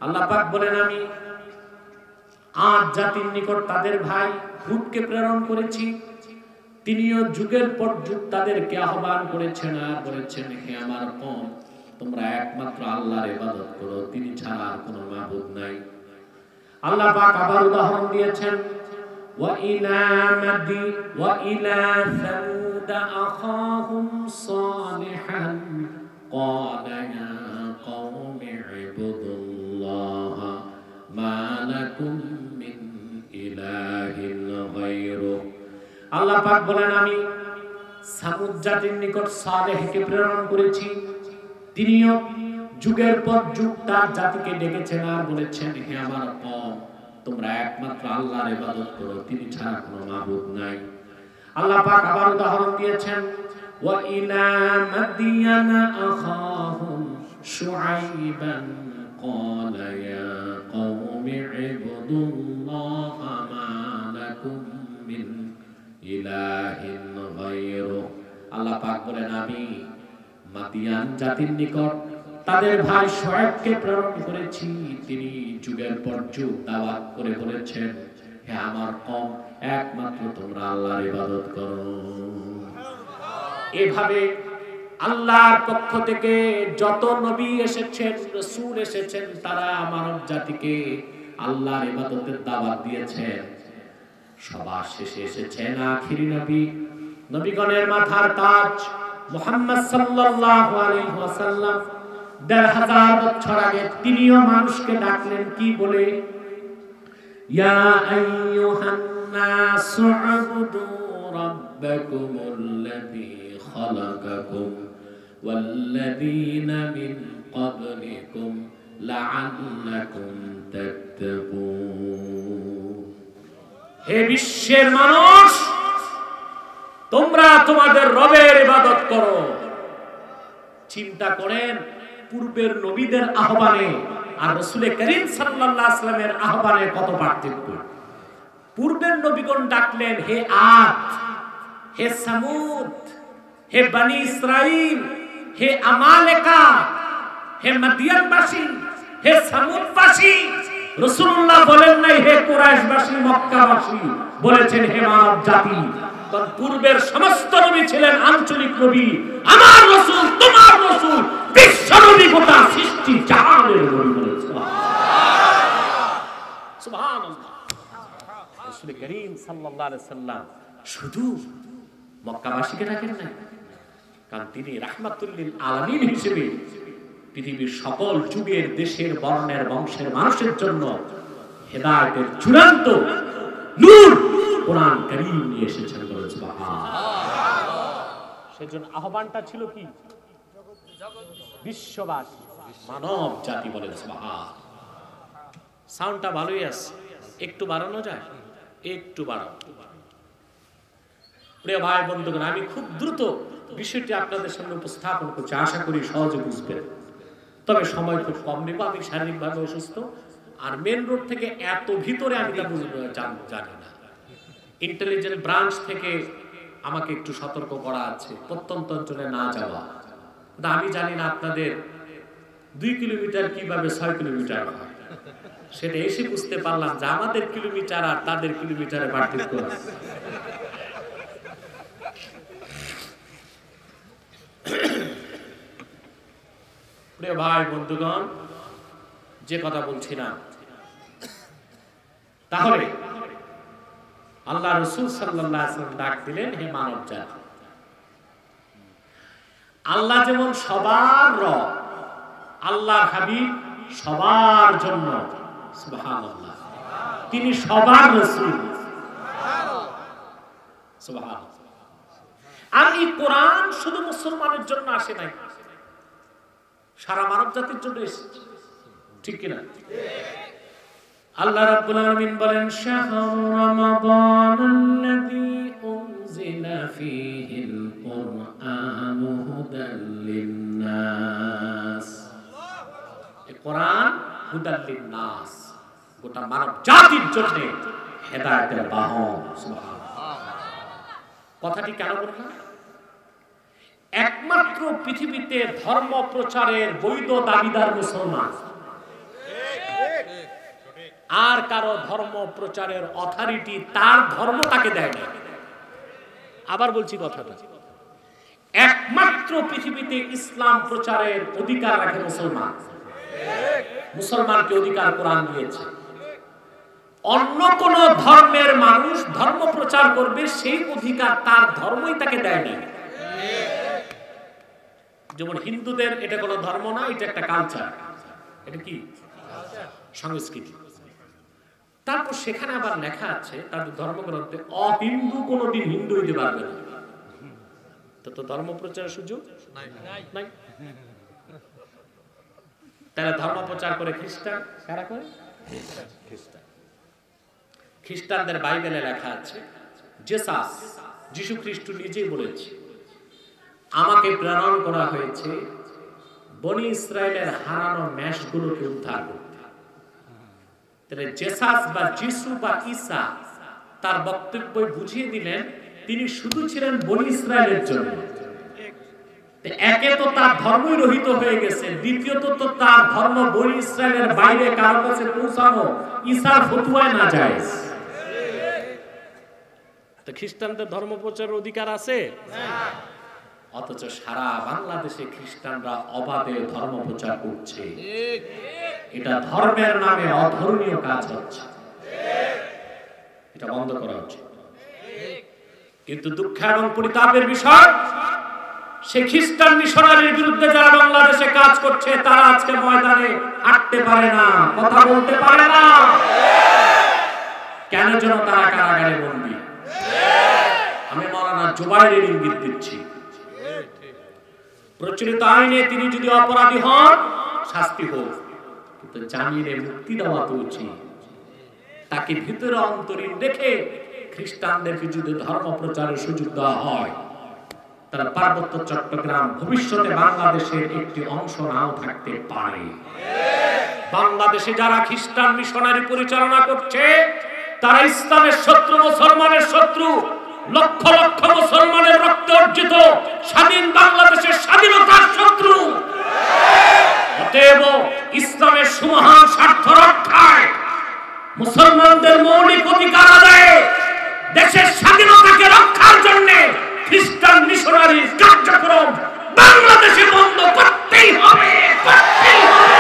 আল্লাহ পাক বলেন, আমি আদ জাতির নিকট তাদের ভাই হুদকে প্রেরণ করেছি। তিনিও যুগের পর যুগ তাদেরকে আহ্বান করেছেন আর বলেছেন, হে আমার কওম, তোমরা একমাত্র আল্লাহর ইবাদত করো, তিনি ছাড়া আর কোনো মাবুদ নাই। আল্লাহ পাক আবার উদাহরণ দিয়েছেন, ওয়া ইলা সামুদ আখাহুম সালিহান ক্বালা ইয়া কওমি ইবুদুল্লাহা মা লাকুম মিন ইলাহিন গায়রুহু। আল্লাহ পাক বলেন, আমি সামুদ জাতির নিকট সালেহকে প্রেরণ করেছি। তিনিও যুগের পর যুগ তার জাতিকে ডেকেছেন আর বলেছেন, হে আমার কওম, তোমরা একমাত্র আল্লাহর ইবাদত করো, তিনি ছাড়া কোনো মাবুদ নাই। আল্লাহ পাক আবার উদাহরণ দিয়েছেন, ওয়া ইলা মাদিয়ানা আখাহুম শুআইবান ক্বালা ইয়া কওমি ইবুদুল্লাহা মা লাকুম মিন ইলাহিন গায়রুহু। আল্লাহ পাক বলেন, আমি মাদিয়ান জাতির নিকট তাদের ভাই শুআয়বকে প্রেরণ করেছি। তিনি যুগের পর যুগ দাওয়াত করে বলেছেন, হে আমার কওম, একমাত্র তোমরা আল্লাহর ইবাদত করো। এভাবে আল্লাহর পক্ষ থেকে যত নবী এসেছেন, রাসূল এসেছেন, তারা মানব জাতিকে আল্লাহর ইবাদতের দাওয়াত দিয়েছেন। সবার শেষে এসেছেন আখিরি নবী, নবীগণের মাথার তাজ মুহাম্মদ সাল্লাল্লাহু আলাইহি ওয়াসাল্লাম। ১৫০০ বছর আগে তিনিও মানুষকে ডাকলেন কি বলে? ইয়া আইয়ুহান নাসু উবুদু রাব্বাকুমুল্লাযী খালাকাকুম ওয়াল্লাযীনা মিন ক্বাবলিকুম লাআল্লাকুম তাত্তাকুন। হে বিশ্বের মানুষ, তোমরা তোমাদের রবের ইবাদত করো। চিন্তা করেন, পূর্বের নবীদের আহ্বানে আর রাসূল করিম সাল্লাল্লাহু আলাইহি ওয়াসাল্লামের আহ্বানে কত পার্থক্য। পূর্বের নবীগণ ডাকলেন, হে আদ, হে সামুদ, হে বনি ইসরাইল, হে আমালেকা, হে মাদিয়ানবাসী, হে সামুদবাসী। রাসূলুল্লাহ বলেন নাই হে কুরাইশবাসী, মক্কাবাসী, বলেছেন হে মানব জাতি। কারণ পূর্বের সমস্ত নবী ছিলেন আঞ্চলিক নবী, আমার রাসূল তোমার রাসূল বিশ্ব নবী, গোটা সৃষ্টি জাহানের নবী বলেন সুবহানাল্লাহ সুবহানাল্লাহ। রাসূল করিম সাল্লাল্লাহু আলাইহি সাল্লাম শুধু মক্কাবাসীকে ডাকেন না, কারণ তিনি রাহমাতুল লিল আলামিন হিসেবে পৃথিবীর সকল যুগের, দেশের, বর্ণের, বংশের মানুষের জন্য হেদায়েতের চূড়ান্ত নূর কোরআন কারীম নিয়ে এসেছেন বলেন সুবহানাল্লাহ। সেজন্য আহ্বানটা ছিল কি? বিশ্ববাসী, মানব জাতি বলেন সুবহানাল্লাহ। সাউন্ডটা ভালোই আছে, একটু বাড়ানো যায়? একটু বাড়ানো। প্রিয় ভাই বন্ধুগণ, আমি খুব দ্রুত বিষয়টি আপনাদের সামনে উপস্থাপন করছি, আশা করি সহজে বুঝবেন। তবে সময় খুব কম নেব, আমি শারীরিকভাবে অসুস্থ, আর মেন রোড থেকে এত ভিতরে আমি তা জানি না। ইন্টেলিজেন্স ব্রাঞ্চ থেকে আমাকে একটু সতর্ক করা আছে প্রত্যন্ত অঞ্চলে না যাওয়া। আমি জানি না আপনাদের 2 কিলোমিটার কিভাবে 6 কিলোমিটার হয়, সেটা এসে বুঝতে পারলাম যে আমাদের কিলোমিটার আর তাদের কিলোমিটারে পার্থক্য আছে। প্রিয় ভাই বন্ধুগণ, যে কথা বলছিলাম, তাহলে আল্লাহ রাসূল সাল্লাল্লাহু আলাইহি ওয়াসাল্লাম ডাক দিলেন, হে মানব জাতি, আল্লাহ যেমন সবার রব, আল্লাহর হাবিব সবার জন্য, সুবহানাল্লাহ, তিনি সবার রাসূল, সুবহানাল্লাহ। আর এই কোরআন শুধু মুসলমানের জন্য আসে নাই, সারা মানব জাতির জন্য এসেছে, ঠিক কি না? আল্লাহ রাব্বুল আলামিন বলেন, শাহরু রমাদানাল্লাযী উনজিলা ফীহিল কুরআনু হুদাল লিন-নাস। এই কোরআন হুদাল লিন-নাস, গোটা মানব জাতির জন্য হেদায়েতের বাহন। সুবহানাল্লাহ। কথাটি কেন বললাম? একমাত্র পৃথিবীতে ধর্ম প্রচারের বৈধ দাবিদার মুসলমান, আর কারো ধর্ম প্রচারের অথরিটি তার ধর্ম তাকে দেয় না। আবার বলছি কথাটা, একমাত্র পৃথিবীতে ইসলাম প্রচারের অধিকার রাখে মুসলমান। মুসলমানকে অধিকার কোরআন দিয়েছে। অন্য কোন ধর্মের মানুষ ধর্ম প্রচার করবে, সেই অধিকার তার ধর্মই তাকে দেয় না। যেমন হিন্দুদের এটা কোনো ধর্ম না, এটা একটা কালচার, এটা কি সংস্কৃতি। তারপর সেখানে আবার লেখা আছে তাদের ধর্মগ্রন্থে, অহিন্দু কোনদিন হিন্দু হইতে পারবে না। তো ধর্ম প্রচারের সুযোগ নাই। তারা ধর্ম প্রচার করে খ্রিস্টান, কারা করে? খ্রিস্টান। খ্রিস্টানদের বাইবেলে লেখা আছে, জেসাস, যীশু খ্রিস্ট নিজেই বলেছে, আমাকে প্রেরণ করা হয়েছে বনি ইসরায়েলের হারানো মেষগুলোকে উদ্ধার করতে। তাহলে জেসাস বা যিশু বা ঈসা তার বক্তব্য বুঝিয়ে দিলেন তিনি শুধু ছিলেন বনি ইসরায়েলের জন্য। একে তো তার ধর্মই রহিত হয়ে গেছে, দ্বিতীয়ত তো তার ধর্ম বনি ইসরায়েলের বাইরে কারো কাছে পৌঁছানো ঈসার ফতোয়ায় না যায়। তো খ্রিস্টানদের ধর্ম প্রচারের অধিকার আছে না, অথচ সারা বাংলাদেশে খ্রিস্টানরা অবাধে ধর্ম প্রচার করছে। এটা ধর্মের নামে অধর্মীয় কাজ হচ্ছে, এটা বন্ধ করা উচিত। কিন্তু দুঃখ এবং পরিতাপের বিষয়, সেই খ্রিস্টান মিশনারির বিরুদ্ধে যারা বাংলাদেশে কাজ করছে তারা আজকে ময়দানে হাঁটতে পারে না, কথা বলতে পারে না। কেন যেন তারা কারাগারে বন্দী। আমি মাওলানা জুবাইরের ইঙ্গিত দিচ্ছি, প্রচলিত আইনে তিনি যদি অপরাধী হন শাস্তি হোক, কিন্তু জামিনে মুক্তি দেওয়া তো উচিত। তাকে ভিতরে অন্তরীণ রেখে খ্রিস্টানদেরকে যদি ধর্ম প্রচারের সুযোগ দেওয়া হয়, তাহলে পার্বত্য চট্টগ্রাম ভবিষ্যতে বাংলাদেশের একটি অংশ নাও থাকতে পারে। বাংলাদেশে যারা খ্রিস্টান মিশনারি পরিচালনা করছে তারা ইসলামের শত্রু, মুসলমানের শত্রু। লক্ষ লক্ষ মুসলমানের রক্তে অর্জিত স্বাধীন বাংলাদেশের স্বাধীনতার শত্রু। অতএব ইসলামের সুমহান স্বার্থ রক্ষায়, মুসলমানদের মৌলিক অধিকার আদায়ে, দেশের স্বাধীনতাকে রক্ষার জন্য খ্রিস্টান মিশনারি কার্যক্রম বাংলাদেশে বন্ধ করতেই হবে, করতেই হবে।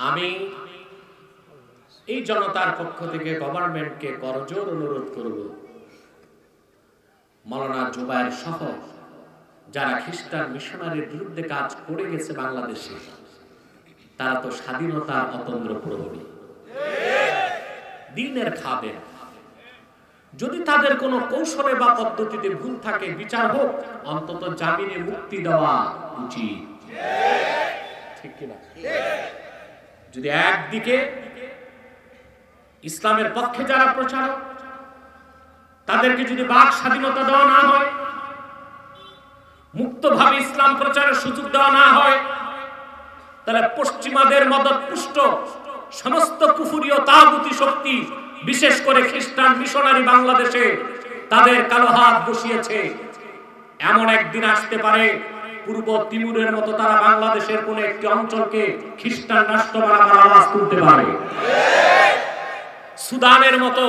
আমি এই জনতার পক্ষ থেকে গভর্নমেন্টকে করজোর অনুরোধ করব, মাওলানা জুবায়ের সহ যারা খ্রিস্টান মিশনারির বিরুদ্ধে কাজ করে গেছে বাংলাদেশে, তারা তো স্বাধীনতার অতন্দ্র প্রহরী, দ্বীনের খাদেম। যদি তাদের কোনো কৌশলে বা পদ্ধতিতে ভুল থাকে বিচার হোক, অন্তত জামিনে মুক্তি দেওয়া উচিত, ঠিক কিনা? যদি একদিকে ইসলামের পক্ষে যারা প্রচারক তাদেরকে যদি বাক স্বাধীনতা দেওয়া না হয়, মুক্তভাবে ইসলাম প্রচারের সুযোগ দেওয়া না হয়, তাহলে পশ্চিমাদের মদত পুষ্ট সমস্ত কুফরি ও তাগুতি শক্তি, বিশেষ করে খ্রিস্টান মিশনারি বাংলাদেশে তাদের কালো হাত বসিয়েছে। এমন একদিন আসতে পারে পূর্ব তিমুরের মতো তারা বাংলাদেশের কোন একটি অঞ্চলকে খ্রিস্টান রাষ্ট্র বানাবার আওয়াজ তুলতে পারে। সুদানের মতো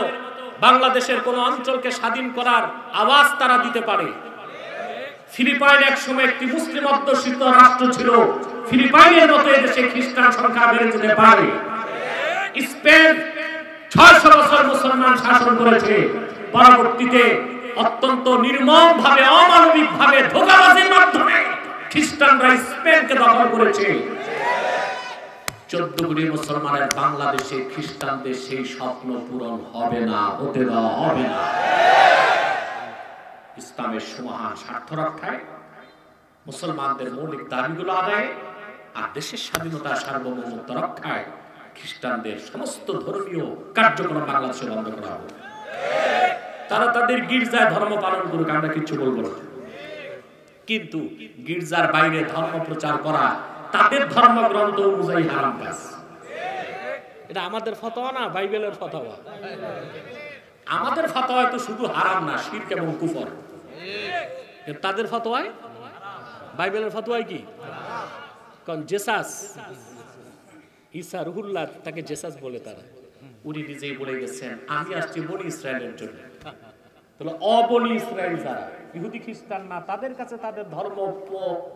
বাংলাদেশের কোন অঞ্চলকে স্বাধীন করার আওয়াজ তারা দিতে পারে। ফিলিপাইন একসময় একটি মুসলিম অধ্যুষিত রাষ্ট্র ছিল, ফিলিপাইনের মতো এদেশে খ্রিস্টান সংখ্যা বেড়ে যেতে পারে। স্পেন 600 বছর মুসলমান শাসন করেছে, পরবর্তীতে অত্যন্ত নির্মম ভাবে অমানবিক ভাবে ধোঁকাবাজির মাধ্যমে খ্রিস্টানরা স্পেনকে দখল করেছে। 14 কোটি মুসলমানের বাংলাদেশে খ্রিস্টানদের সেই স্বপ্ন পূরণ হবে না, হতে দেওয়া হবে না। ইসলামের সুমহান স্বার্থ রক্ষায়, মুসলমানদের মৌলিক দাবিগুলো আদায়ে আর দেশের স্বাধীনতা সার্বভৌমত্ব রক্ষায় খ্রিস্টানদের সমস্ত ধর্মীয় কার্যক্রম বাংলাদেশে বন্ধ করা হবে। তারা তাদের গির্জায় ধর্ম পালন করুক, আমরা কিছু বলবো না, কিন্তু গির্জার বাইরে ধর্ম প্রচার করা তাদের ধর্মগ্রন্থ অনুযায়ী হারাম কাজ। এটা আমাদের ফতোয়া না, বাইবেলের ফতোয়া। আমাদের ফতোয়ায় তো শুধু হারাম না, শিরক এবং কুফর। তাদের ফতোয়ায়, বাইবেলের ফতোয়ায় কি? কারণ জেসাস, ঈসা রুহুল্লাহ, তাকে জেসাস বলে তারা। উনি নিজেই বলে গেছেন, আমি আসছি বনি ইসরায়েলের জন্য। তাহলে অবনি ইসরায়েল যারা ইহুদি খ্রিস্টান না, তাদের কাছে তাদের ধর্ম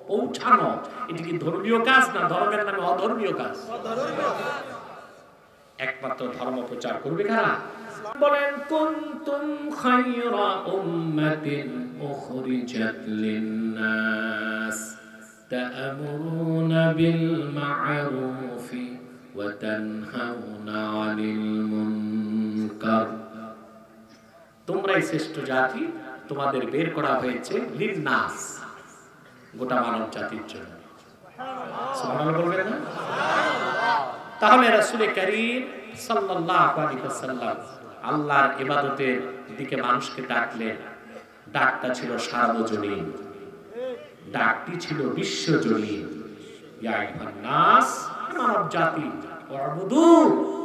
পৌঁছানো, এটি কি ধর্মীয় কাজ না ধর্মের নামে অধর্মীয় কাজ? একমাত্র ধর্ম প্রচার করবে কারা? বলেন, কুনতুম খায়রা উম্মাতিন উখরিজাত লিন-নাস তা'মুরুনা বিল মা'রুফি ওয়া তানহাউনা 'আনিল মুনকার। তোমরাই শ্রেষ্ঠ জাতি, তোমাদের বের করা হয়েছে লিন-নাস, গোটা মানব জাতির জন্য। সুবহানাল্লাহ বলবেন না? তাহলে রাসূল করিম সাল্লাল্লাহু আলাইহি ওয়াসাল্লাম আল্লাহর ইবাদতের দিকে মানুষকে ডাকলেন। ডাকটা ছিল সার্বজনীন, ডাকটি ছিল বিশ্বজনীন। ইয়া আইয়ুহান নাস, মানব জাতি, ওয়াবুদু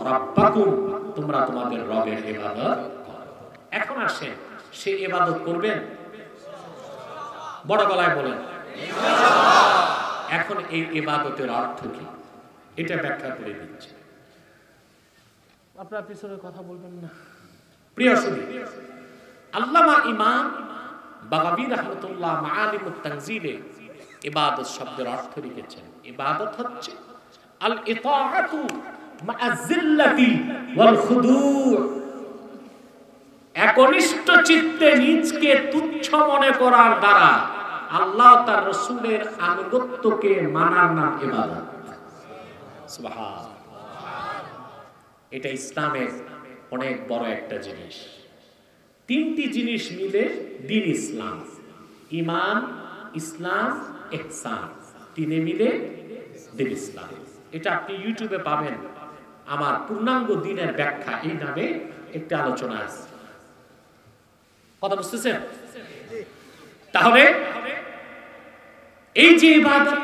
রাব্বাকুম, তোমরা তোমাদের রবের ইবাদত করো। এখন আসেন, সে ইবাদত করবেন? বড় গলায় বলেন ইনশাআল্লাহ। এখন এই ইবাদতের অর্থ কি এটা ব্যাখ্যা করে দিচ্ছি। আপনার পিছনে কথা বলবেন না। প্রিয় সুধী, আল্লামা ইমাম বাগাবী রাহমাতুল্লাহ মাআলিমুত তানজিলে ইবাদত শব্দের অর্থ লিখেছেন। ইবাদত হচ্ছে আল ইতাআতু মা'a যিল্লাতি ওয়াল খুদু', একনিষ্ঠ চিত্তে নিজকে তুচ্ছ মনে করার দ্বারা আল্লাহ তার রাসূলের আনুগত্যকে মানার নাম ইবাদত। সুবহানাল্লাহ। এটা ইসলামের অনেক বড় একটা জিনিস। তিনটি জিনিস মিলে দিন ইসলাম, ঈমান, ইসলাম, ইহসান, তিনে মিলে দিন ইসলাম। এটা আপনি ইউটিউবে পাবেন, আমার পূর্ণাঙ্গ দিনের ব্যাখ্যা এই নামে একটা আলোচনা আছে। কথা বুঝতেছেন? তাহলে এই যে ইবাদত,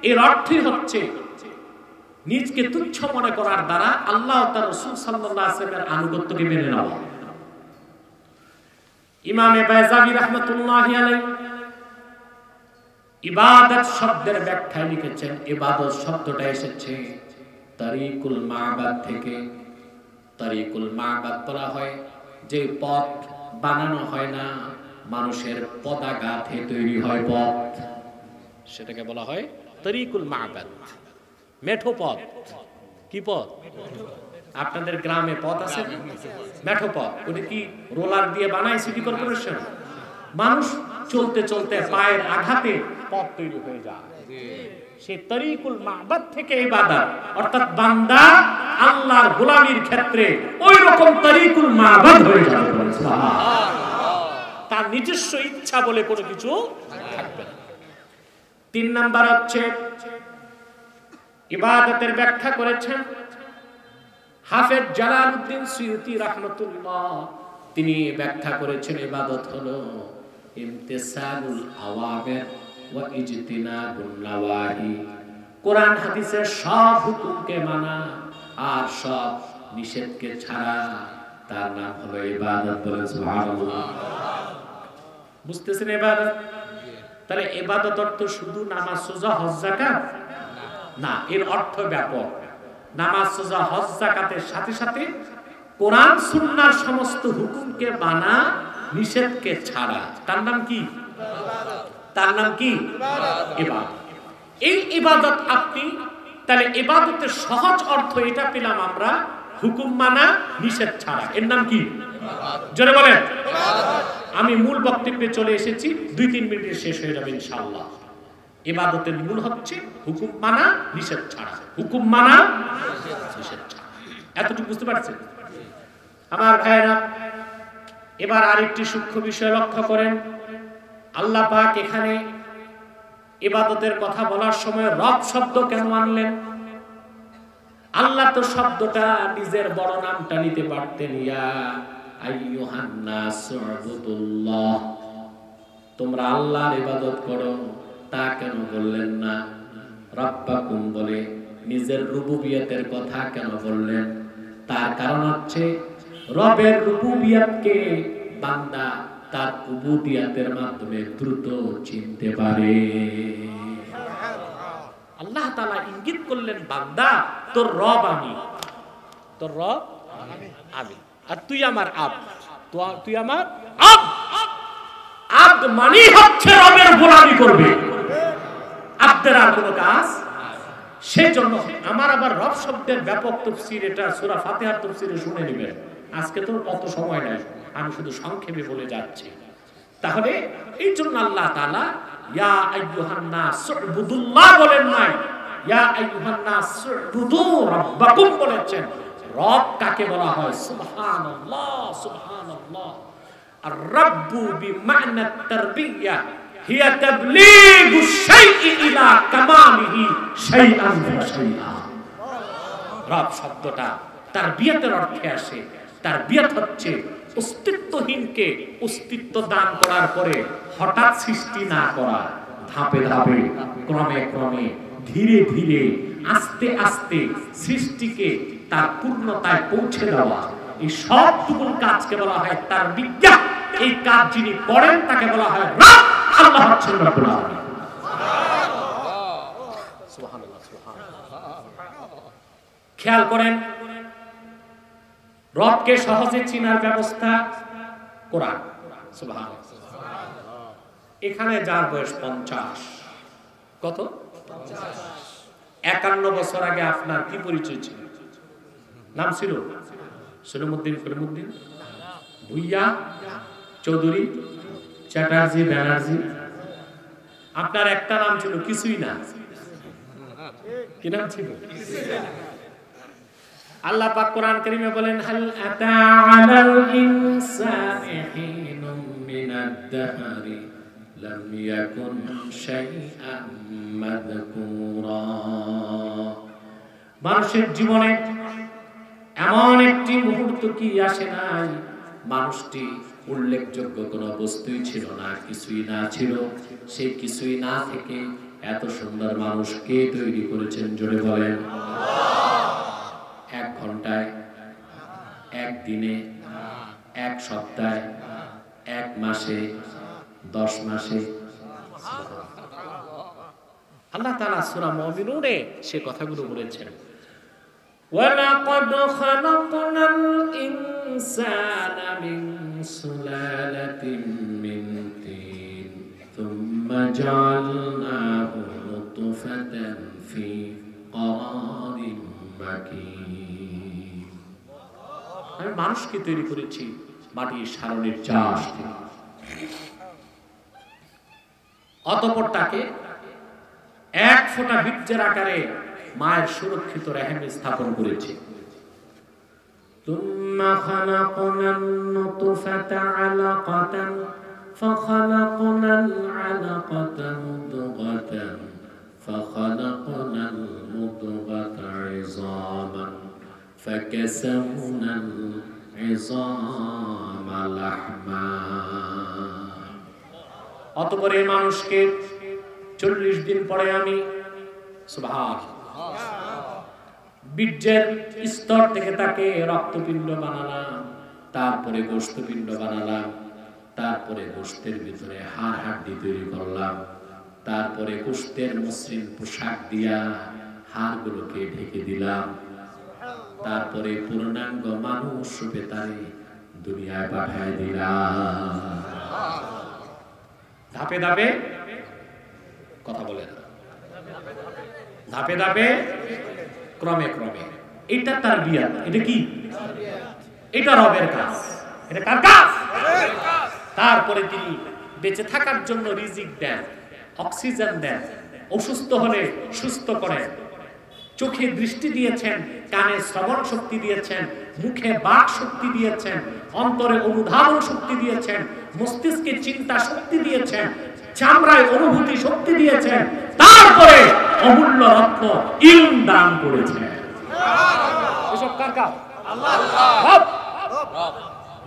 এর অর্থই হচ্ছে নিজকে তুচ্ছ মনে করার দ্বারা আল্লাহ ও তার রাসূল সাল্লাল্লাহু আলাইহি ওয়াসাল্লামের আনুগত্যকে মেনে নেওয়া। ইমামে বাইজাবি রাহমাতুল্লাহি আলাইহি ইবাদত শব্দের ব্যাখ্যায় লিখেছেন, ইবাদত শব্দটা এসেছে তারিকুল মা'বাদ থেকে। তারিকুল মা'বাদ বলা হয় যে পথ বানানো হয় না, মানুষের পদাঘাতে তৈরি হয় পথ, সেটাকে বলা হয় তারিকুল মা'বাদ, মেঠো পথ। কি পথ? আপনাদের গ্রামে পথ আছে মেঠো পথ, ওটা কি রোলার দিয়ে বানায় সিটি কর্পোরেশন? মানুষ চলতে চলতে পায়ের আঘাতে পথ তৈরি হয়ে যায়। সেই তারিকুল মা'বাদ থেকে ইবাদত, অর্থাৎ বান্দা আল্লাহর গোলামির ক্ষেত্রে ওই রকম তারিকুল মা'বাদ হয়ে যাবে, তার নিজস্ব ইচ্ছা বলে কোনো কিছু থাকবে না। 3 নাম্বার হচ্ছে ইবাদতের ব্যাখ্যা করেছেন হাফেজ জালালউদ্দিন সুয়ুতি রাহমাতুল্লাহ। তিনি ব্যাখ্যা করেছেন ইবাদত হলো ইমতিসালুল আওয়ামির ওয়া ইজতিনাবুন নাওয়াহি, কোরআন হাদিসের সব হুকুমকে মানা আর সব নিষেধকে ছাড়া, তার নাম হলো ইবাদত। বলেন সুবহানাল্লাহ। বুঝতেছেন ইবাদত? তাহলে ইবাদত অর্থ শুধু নামাজ, রোজা, হজ, যাকাত না, এর অর্থ ব্যাপক। নামাজ, রোজা, হজ, যাকাতের সাথে সাথে কোরআন সুন্নাহর সমস্ত হুকুমকে মানা, নিষেধকে ছাড়া, তার নাম কি? তার নাম কি? ইবাদত। এই ইবাদত আপনি, তাহলে ইবাদতের সহজ অর্থ এটা পেলাম আমরা, হুকুম মানা, নিষেধ ছাড়া, এর নাম কি? জোরে বলেন। আমি মূল বক্তব্যে চলে এসেছি, 2-3 মিনিটে শেষ হয়ে যাবে ইনশাআল্লাহ। ইবাদতের মূল হচ্ছে হুকুম মানা, নিষেধ ছাড়া, হুকুম মানা, নিষেধ ছাড়া। এতটুকু বুঝতে পারছেন আমার ভাইরা? এবার আরেকটি সূক্ষ্ম বিষয় লক্ষ্য করেন। আল্লাহ পাক এখানে ইবাদতের কথা বলার সময় রব শব্দ কেন আনলেন? আল্লাহ তো শব্দটা নিজের বড় নামটা নিতে পারতেন, ইয়া আইয়ুহান নাস উবুদুল্লাহ, তোমরা আল্লাহর ইবাদত করো, তা কেন বললেন না? রাব্বাকুম বলে নিজের রুবুবিয়তের কথা কেন বললেন? তার কারণ হচ্ছে রবের রুবুবিয়তকে বান্দা তার উবুদিয়তের মাধ্যমে দ্রুত চিনতে পারে। আল্লাহ তাআলা ইঙ্গিত করলেন, বান্দা তোর রব আমি, তোর রব আমি, আর তুই আমার আব্দ, তুই আমার আব্দ। আব্দ মানে হচ্ছে রবের গোলামি করবে, আব্দের আর কোনো কাজ। সেজন্য আমার আবার রব শব্দের ব্যাপক তাফসীর, এটা সূরা ফাতিহার তাফসীরে শুনে নেবেন। আজকে তো অত সময় নাই, আমি শুধু সংক্ষেপে বলে যাচ্ছি। তাহলে এই জন্য আল্লাহ তাআলা ইয়া আইয়ুহান নাস উবুদুল্লাহ বলেন নাই, ইয়া আইয়ুহান নাস উবুদু রাব্বাকুম বলেছেন। রব কাকে বলা হয়? সুবহানাল্লাহ, সুবহানাল্লাহ। আর রাব্বু বিমা'না তারবিয়া হিয়া তাবলীগু শাইই ইলা কামালিহি শাইআন ফাশাইআ। রব শব্দটা তারবিয়াতের অর্থে আসে। তারবিয়াত হচ্ছে অস্তিত্বহীনকে অস্তিত্ব দান করার পরে হঠাৎ সৃষ্টি না করা, ধাপে ধাপে, ক্রমে ক্রমে, ধীরে ধীরে, আস্তে আস্তে সৃষ্টিকে তার পূর্ণতায় পৌঁছে দেওয়া, এই সবটুকু কাজকে বলা হয় তারবিয়া। এই কাজ যিনি করেন তাকে বলা হয় রব। আল্লাহ হচ্ছেন রব্বুল আলামিন। সুবহানাল্লাহ, সুবহানাল্লাহ। খেয়াল করেন, রবকে সহজে চিনার ব্যবস্থা কোরআন। সুবহানাল্লাহ। এখানে যার বয়স 50, কত? 51 বছর আগে আপনার কি পরিচয় ছিল? নাম ছিল সলিমউদ্দিন, ফলিমউদ্দিন, ভুইয়া, চৌধুরী, চ্যাটার্জি, ব্যানার্জি। আপনার একটা নাম ছিল কিছুই না। কি নাম ছিল? আল্লাহ পাক কোরআন কারীমে বলেন, হাল আতা আলাল ইনসানি হিনুম মিনাদ দাহরি লাম ইয়াকুন শাইআন মাযকুরা। মানুষের জীবনে এমন একটি মুহূর্ত কি আসে নাই মানুষটি উল্লেখযোগ্য কোনো বস্তুই ছিল না, কিছুই না ছিল। সেই কিছুই না থেকে এত সুন্দর মানুষ কে তৈরি করেছেন জোরে বলেন? এক ঘন্টায়, এক দিনে, এক সপ্তাহে, এক মাসে, 10 মাসে? আল্লাহ তাআলা সূরা মুমিনুনে সে কথাগুলো বলেছেন, ওয়ালাকাদ খালাকনাল ইনসানা মিন সুলালাতিন মিন তিন সুম্মা জাআলনাহু নুতফাতান ফি ক্বারারিন মাকিন। আমি মানুষকে তৈরি করেছি মাটির সারণের চাষ থেকে, অতঃপর তাকে এক ফোঁটা বীর্যের আকারে মায়ের সুরক্ষিত রেহেমে স্থাপন করেছে। তুম্মা খালাকনান নুতফাতা আলাকাতান ফাখালাকনাল আলাকাতা মুদগাতান ফাখালাকনাল মুদগাতা ইযামান ফাকাসাওনাল ইযামা লাহমা। অতঃপর এই মানুষকে 40 দিন পরে আমি বীর্যের স্তর থেকে তাকে রক্তপিণ্ড বানালাম, তারপরে গোশতপিণ্ড বানালাম, তারপরে গোশতের ভিতরে হাড় হাড্ডি তৈরি করলাম, তারপরে গোশতের মসৃণ পোশাক দিয়া হাড়গুলোকে ঢেকে দিলাম, তারপরে পূর্ণাঙ্গ মানুষ রূপে তারে দুনিয়ায় পাঠায় দিলাম। ধাপে ধাপে কথা বলে না, ধাপে ধাপে ক্রমে ক্রমে। এটা তার বিয়া, এটা কি? এটা রবের কাজ। এটা কার কাজ? তারপরে তিনি বেঁচে থাকার জন্য রিজিক দেন, অক্সিজেন দেন, অসুস্থ হলে সুস্থ করেন, চোখে দৃষ্টি দিয়েছেন, কানে শ্রবণ শক্তি দিয়েছেন, মুখে বাক শক্তি দিয়েছেন, অন্তরে অনুধাবন শক্তি দিয়েছেন, মস্তিষ্কে চিন্তা শক্তি দিয়েছেন, চামড়ায় অনুভূতি শক্তি দিয়েছেন, তারপরে অমূল্য রত্ন ইলম দান করেছেন। এসব কার কাজ? আল্লাহ।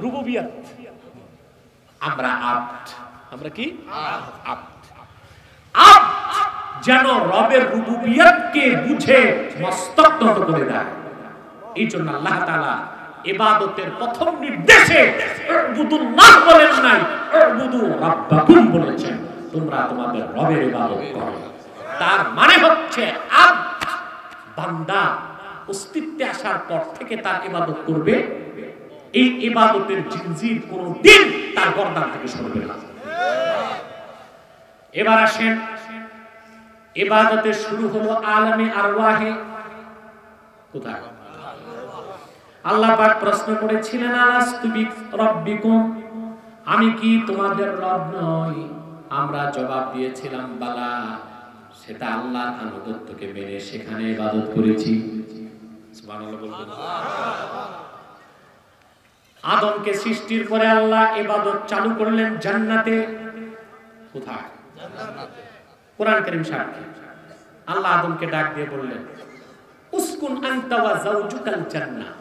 রুবুবিয়ত। আমরা আব্দ। আমরা কি? আব্দ। আব্দ যেন রবের রুবুবিয়তকে বুঝে মস্তক নত করে দেয়। এই জন্য আল্লাহ তাআলা ইবাদতের প্রথম নির্দেশে উবুদুল্লাহ বলেন নাই, উবুদু রাব্বাকুম বলেছেন, তোমরা তোমাদের রবের ইবাদত করো। তার মানে হচ্ছে আব্দ বান্দা অস্তিত্বে আসার পর থেকে তার ইবাদত করবে, এই ইবাদতের জিনজির কোনদিন তার গর্দান থেকে সরবে না। এবার আসেন, ইবাদতের শুরু হলো আলামে আরওয়াহে। কোথায়? আল্লাহ পাক প্রশ্ন করেছিলেন, আলাস্তু বিরাব্বিকুম, আমি কি তোমাদের রব নই? আমরা জবাব দিয়েছিলাম বালা। সেটা আল্লাহর আনুগত্যকে মেনে সেখানে ইবাদত করেছি। সুবহানাল্লাহ বলবেন। আদমকে সৃষ্টির পরে আল্লাহ ইবাদত চালু করলেন জান্নাতে। কোথায়? জান্নাতে। কোরআন কারীম সাক্ষী। আল্লাহ আদমকে ডাক দিয়ে বললেন, উসকুন আনতা ওয়া যাওজুকাল জান্নাহ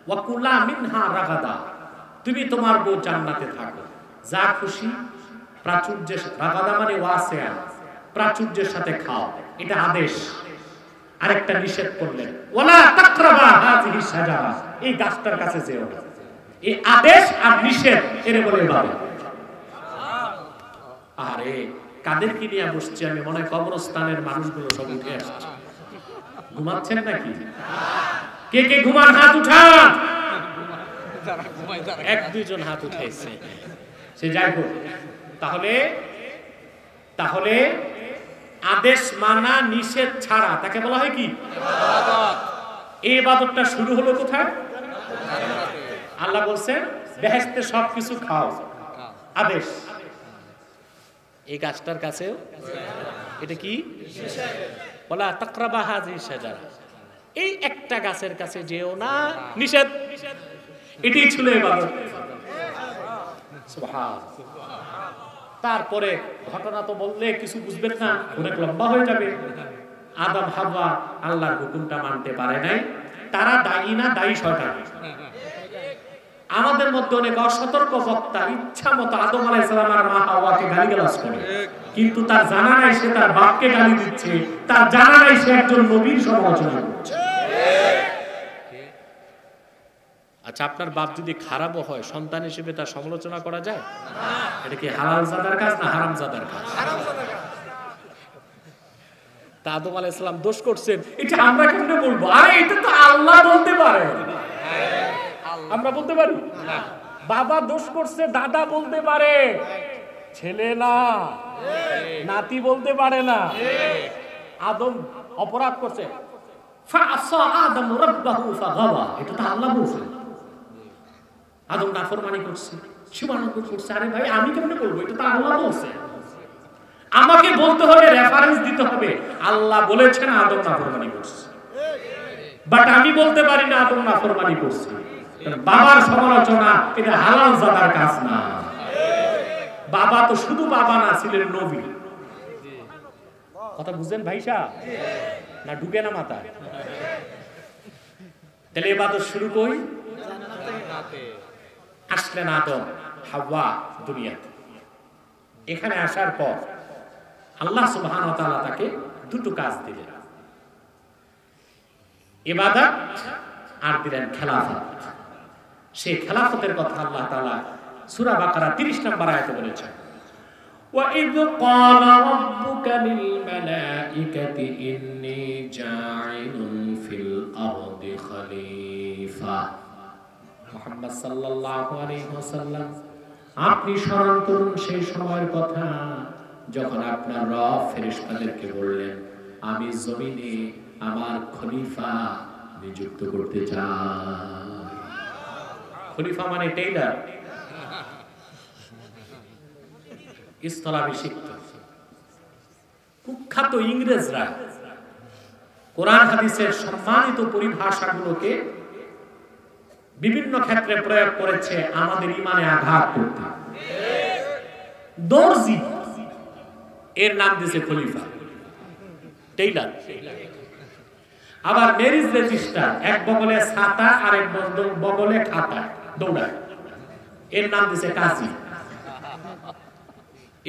ওয়া কুলা মিনহা রাগাদা। তুমি তোমার বউ জান্নাতে থাকো, যা খুশি প্রাচুর্যের, রাগাদা মানে ওয়াসিয়া, প্রাচুর্যের সাথে খাও, এটা আদেশ। আরেকটা নিষেধ করলেন, ওয়ালা তাকরাবা হাযিহি শাজারা, এই গাছটার কাছে যেও না। এই আদেশ আর নিষেধ এর বলে ভাবে। আরে কাদেরকে নিয়ে বসছি আমি? মনে হয় কবরস্থানের মানুষগুলো সব উঠে আসছে। ঘুমাচ্ছেন নাকি? কে কে ঘুমান হাত উঠান। এক দুইজন হাত উঠাইছে, সে যাই হোক। তাহলে তাহলে আদেশ মানা নিষেধ ছাড়া তাকে বলা হয় কি? ইবাদত। এই ইবাদতটা শুরু হলো কোথায়? আল্লাহ বলছেন বেহেশতে সবকিছু খাও, আদেশ। এই গাছটার কাছেও এটা কি? ওয়ালা তাকরাবা হাযিহি শাজারা, এই একটা গাছের কাছে যেও না, নিষেধ। এটাই ছিল ইবাদত। সুবহানাল্লাহ। তারপরে ঘটনা তো বললে কিছু বুঝবেন না, অনেক লম্বা হয়ে যাবে। আদম হাওয়া আল্লাহর হুকুমটা মানতে পারে নাই, তারা দায়ী না, দায়ী শয়তান। আমাদের মধ্যে অনেক অসতর্ক বক্তা ইচ্ছা মতো আদম আলাইহিস সালাম আর মা হাওয়াকে গালিগালাজ করে, কিন্তু তার জানা নাই সে তার বাপকে গালি দিচ্ছে, তার জানা নাই সে একজন নবীর সমালোচনা করছে। আচ্ছা, আপনার বাপ যদি খারাপও হয়, সন্তান হিসেবে তার সমালোচনা করা যায়? এটা কি হালাল জাদার কাজ না হারাম জাদার কাজ? তা আদম আলাইহিস সালাম দোষ করছেন, এটা আমরা কেমনে বলবো? আরে এটা তো আল্লাহ বলতে পারে, আমরা বলতে পারি না। বাবা দোষ করছে দাদা বলতে পারে, ছেলে না, নাতি বলতে পারে না। আদম অপরাধ করছে, ফাআসা আদম রাব্বাহু ফাগাওয়া, এটা তো আল্লাহ বলছেন। আদম নাফরমানি করছে, সীমালঙ্ঘন করছে। আরে ভাই আমি কেমনে বলবো? এটা তো আল্লাহ বলছে। আমাকে বলতে হবে, রেফারেন্স দিতে হবে, আল্লাহ বলেছেন আদম নাফরমানি করছে, বাট আমি বলতে পারি না আদম নাফরমানি করছে। বাবার সমালোচনা এটা হালাল জাদার কাজ না। বাবা তো শুধু বাবা না, ছিলেন নবী। কথা বুঝেন ভাই সাহেব? না ঢুকে না মাথায়? তাহলে ইবাদত শুরু কই? আসলেন আদম হাওয়া দুনিয়াতে। এখানে আসার পর আল্লাহ সুবহানাহু ওয়া তাআলা তাকে দুটো কাজ দিলেন, ইবাদত আর দিলেন খেলাফত। সেই খেলাফতের কথা আল্লাহ তাআলা সূরা বাকারা 30 নম্বর আয়াতে বলেছেন, وَإِذْ قَالَ رَبُّكَ لِلْمَلَائِكَةِ إِنِّي جَاعِلٌ فِي الْأَرْضِ خَلِيفَةً। মুহাম্মদ সাল্লাল্লাহু আলাইহি ওয়াসাল্লাম, আপনি স্মরণ করুন সেই সময়ের কথা যখন আপনার রব ফেরেশতাদেরকে বললেন, আমি জমিনে আমার খলিফা নিযুক্ত করতে চাই। খলিফা মানে টেইলার, স্থলাভিষিক্ত। কুখ্যাত ইংরেজরা কোরআন হাদিসের সম্মানিত পরিভাষাগুলোকে বিভিন্ন ক্ষেত্রে প্রয়োগ করেছে আমাদের ঈমানে আঘাত করতে। দর্জি এর নাম দিয়েছে খলিফা, টেইলার। আবার ম্যারেজ রেজিস্টার, এক বগলে ছাতা আর এক বগলে খাতা দৌড়ায়, এর নাম দিয়েছে কাজী।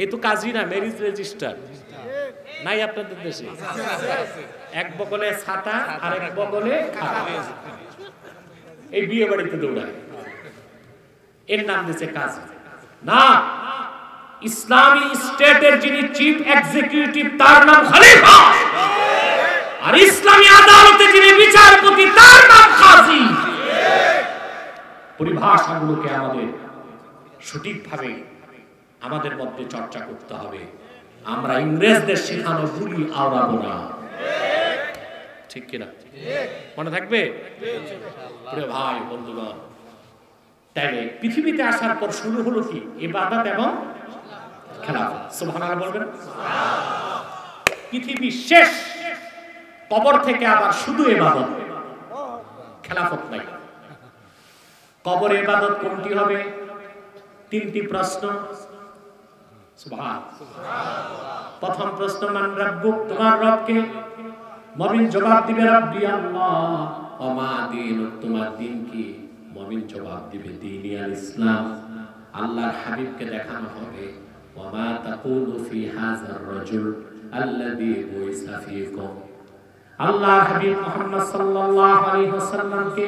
এ তো কাজী না, ম্যারেজ রেজিস্টার নাই আপনাদের দেশে? এক বগলে ছাতা আর এক বগলে খাতা, এই বিয়ে বাড়িতে দৌড়ায়, এর নাম দিয়েছে কাজী। না, ইসলামী স্টেটের যিনি চিফ এক্সিকিউটিভ তার নাম খলিফা, আর ইসলামী আদালতে যিনি বিচারপতি তার নাম কাজী। পরিভাষাগুলোকে আমাদের সঠিকভাবে আমাদের মধ্যে চর্চা করতে হবে। আমরা ইংরেজদের শেখানো ভুলি আওড়াবো না, ঠিক কিনা? মনে থাকবে প্রিয় ভাই বন্ধুগণ। তাইলে পৃথিবীতে আসার পর শুরু হলো কি? ইবাদত এবং খেলাফত। সুবহানাল্লাহ বলবেন। পৃথিবী শেষ, কবর থেকে আবার শুধু ইবাদত, খেলাফত নাই। কবরে ইবাদত কোনটি হবে? 3টি প্রশ্ন। প্রথম প্রশ্ন, মান রাব্বুক, তোমার রব কে? মুমিন জবাব দিবে রাব্বি আল্লাহ। ওয়া মা দীনুক, তোমার দ্বীন কি? মুমিন জবাব দিবে দীনি আল ইসলাম। আল্লাহর হাবিবকে দেখানো হবে, ওয়া মা তাকুলু ফি হাযার রাজুল আল্লাযী বুইসা ফীকুম। আল্লাহর হাবিব মুহাম্মদ সাল্লাল্লাহু আলাইহি ওয়াসাল্লামকে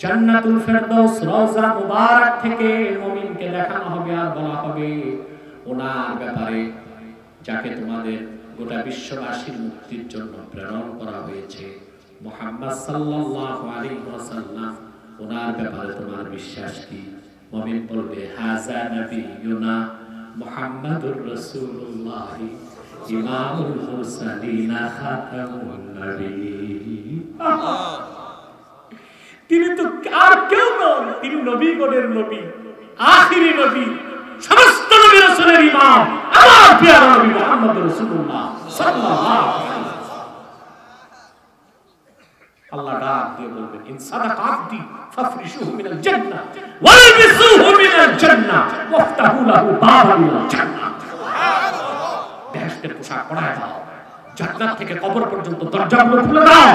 জান্নাতুল ফেরদৌস রওজা মুবারক থেকে মুমিনকে দেখানো হবে আর বলা হবে, ওনার ব্যাপারে যাকে তোমাদের গোটা বিশ্ববাসীর মুক্তির জন্য প্রেরণ করা হয়েছে, মুহাম্মদ সাল্লাল্লাহু আলাইহি ওয়াসাল্লাম, ওনার ব্যাপারে তোমার বিশ্বাস কি? মুমিন বলবে, হাযা নবিয়ুনা মুহাম্মাদুর রাসূলুল্লাহ ইমামুল মুরসালিন খাতামুন নবিয়্যিন। তিনি তো আর কেউ নন, তিনি নবীগণের নবী, আখিরি নবী, সমস্ত নবী রাসূলের ইমাম, আমার প্রিয় নবী মুহাম্মদ রাসূলুল্লাহ সাল্লাল্লাহু আলাইহি ওয়াসাল্লাম। আল্লাহ ডাক দিয়ে বলবেন, ইন সাদাকা আবদি ফাফরিশুহু মিনাল জান্নাহ ওয়ালবিসুহু মিনাল জান্নাহ ওয়াফতাহু লাহু বাবাল জান্নাহ। সুবহানাল্লাহ। বেহেশতের পোশাক পরায় দাও, জান্নাত থেকে কবর পর্যন্ত দরজাগুলো খুলে দাও,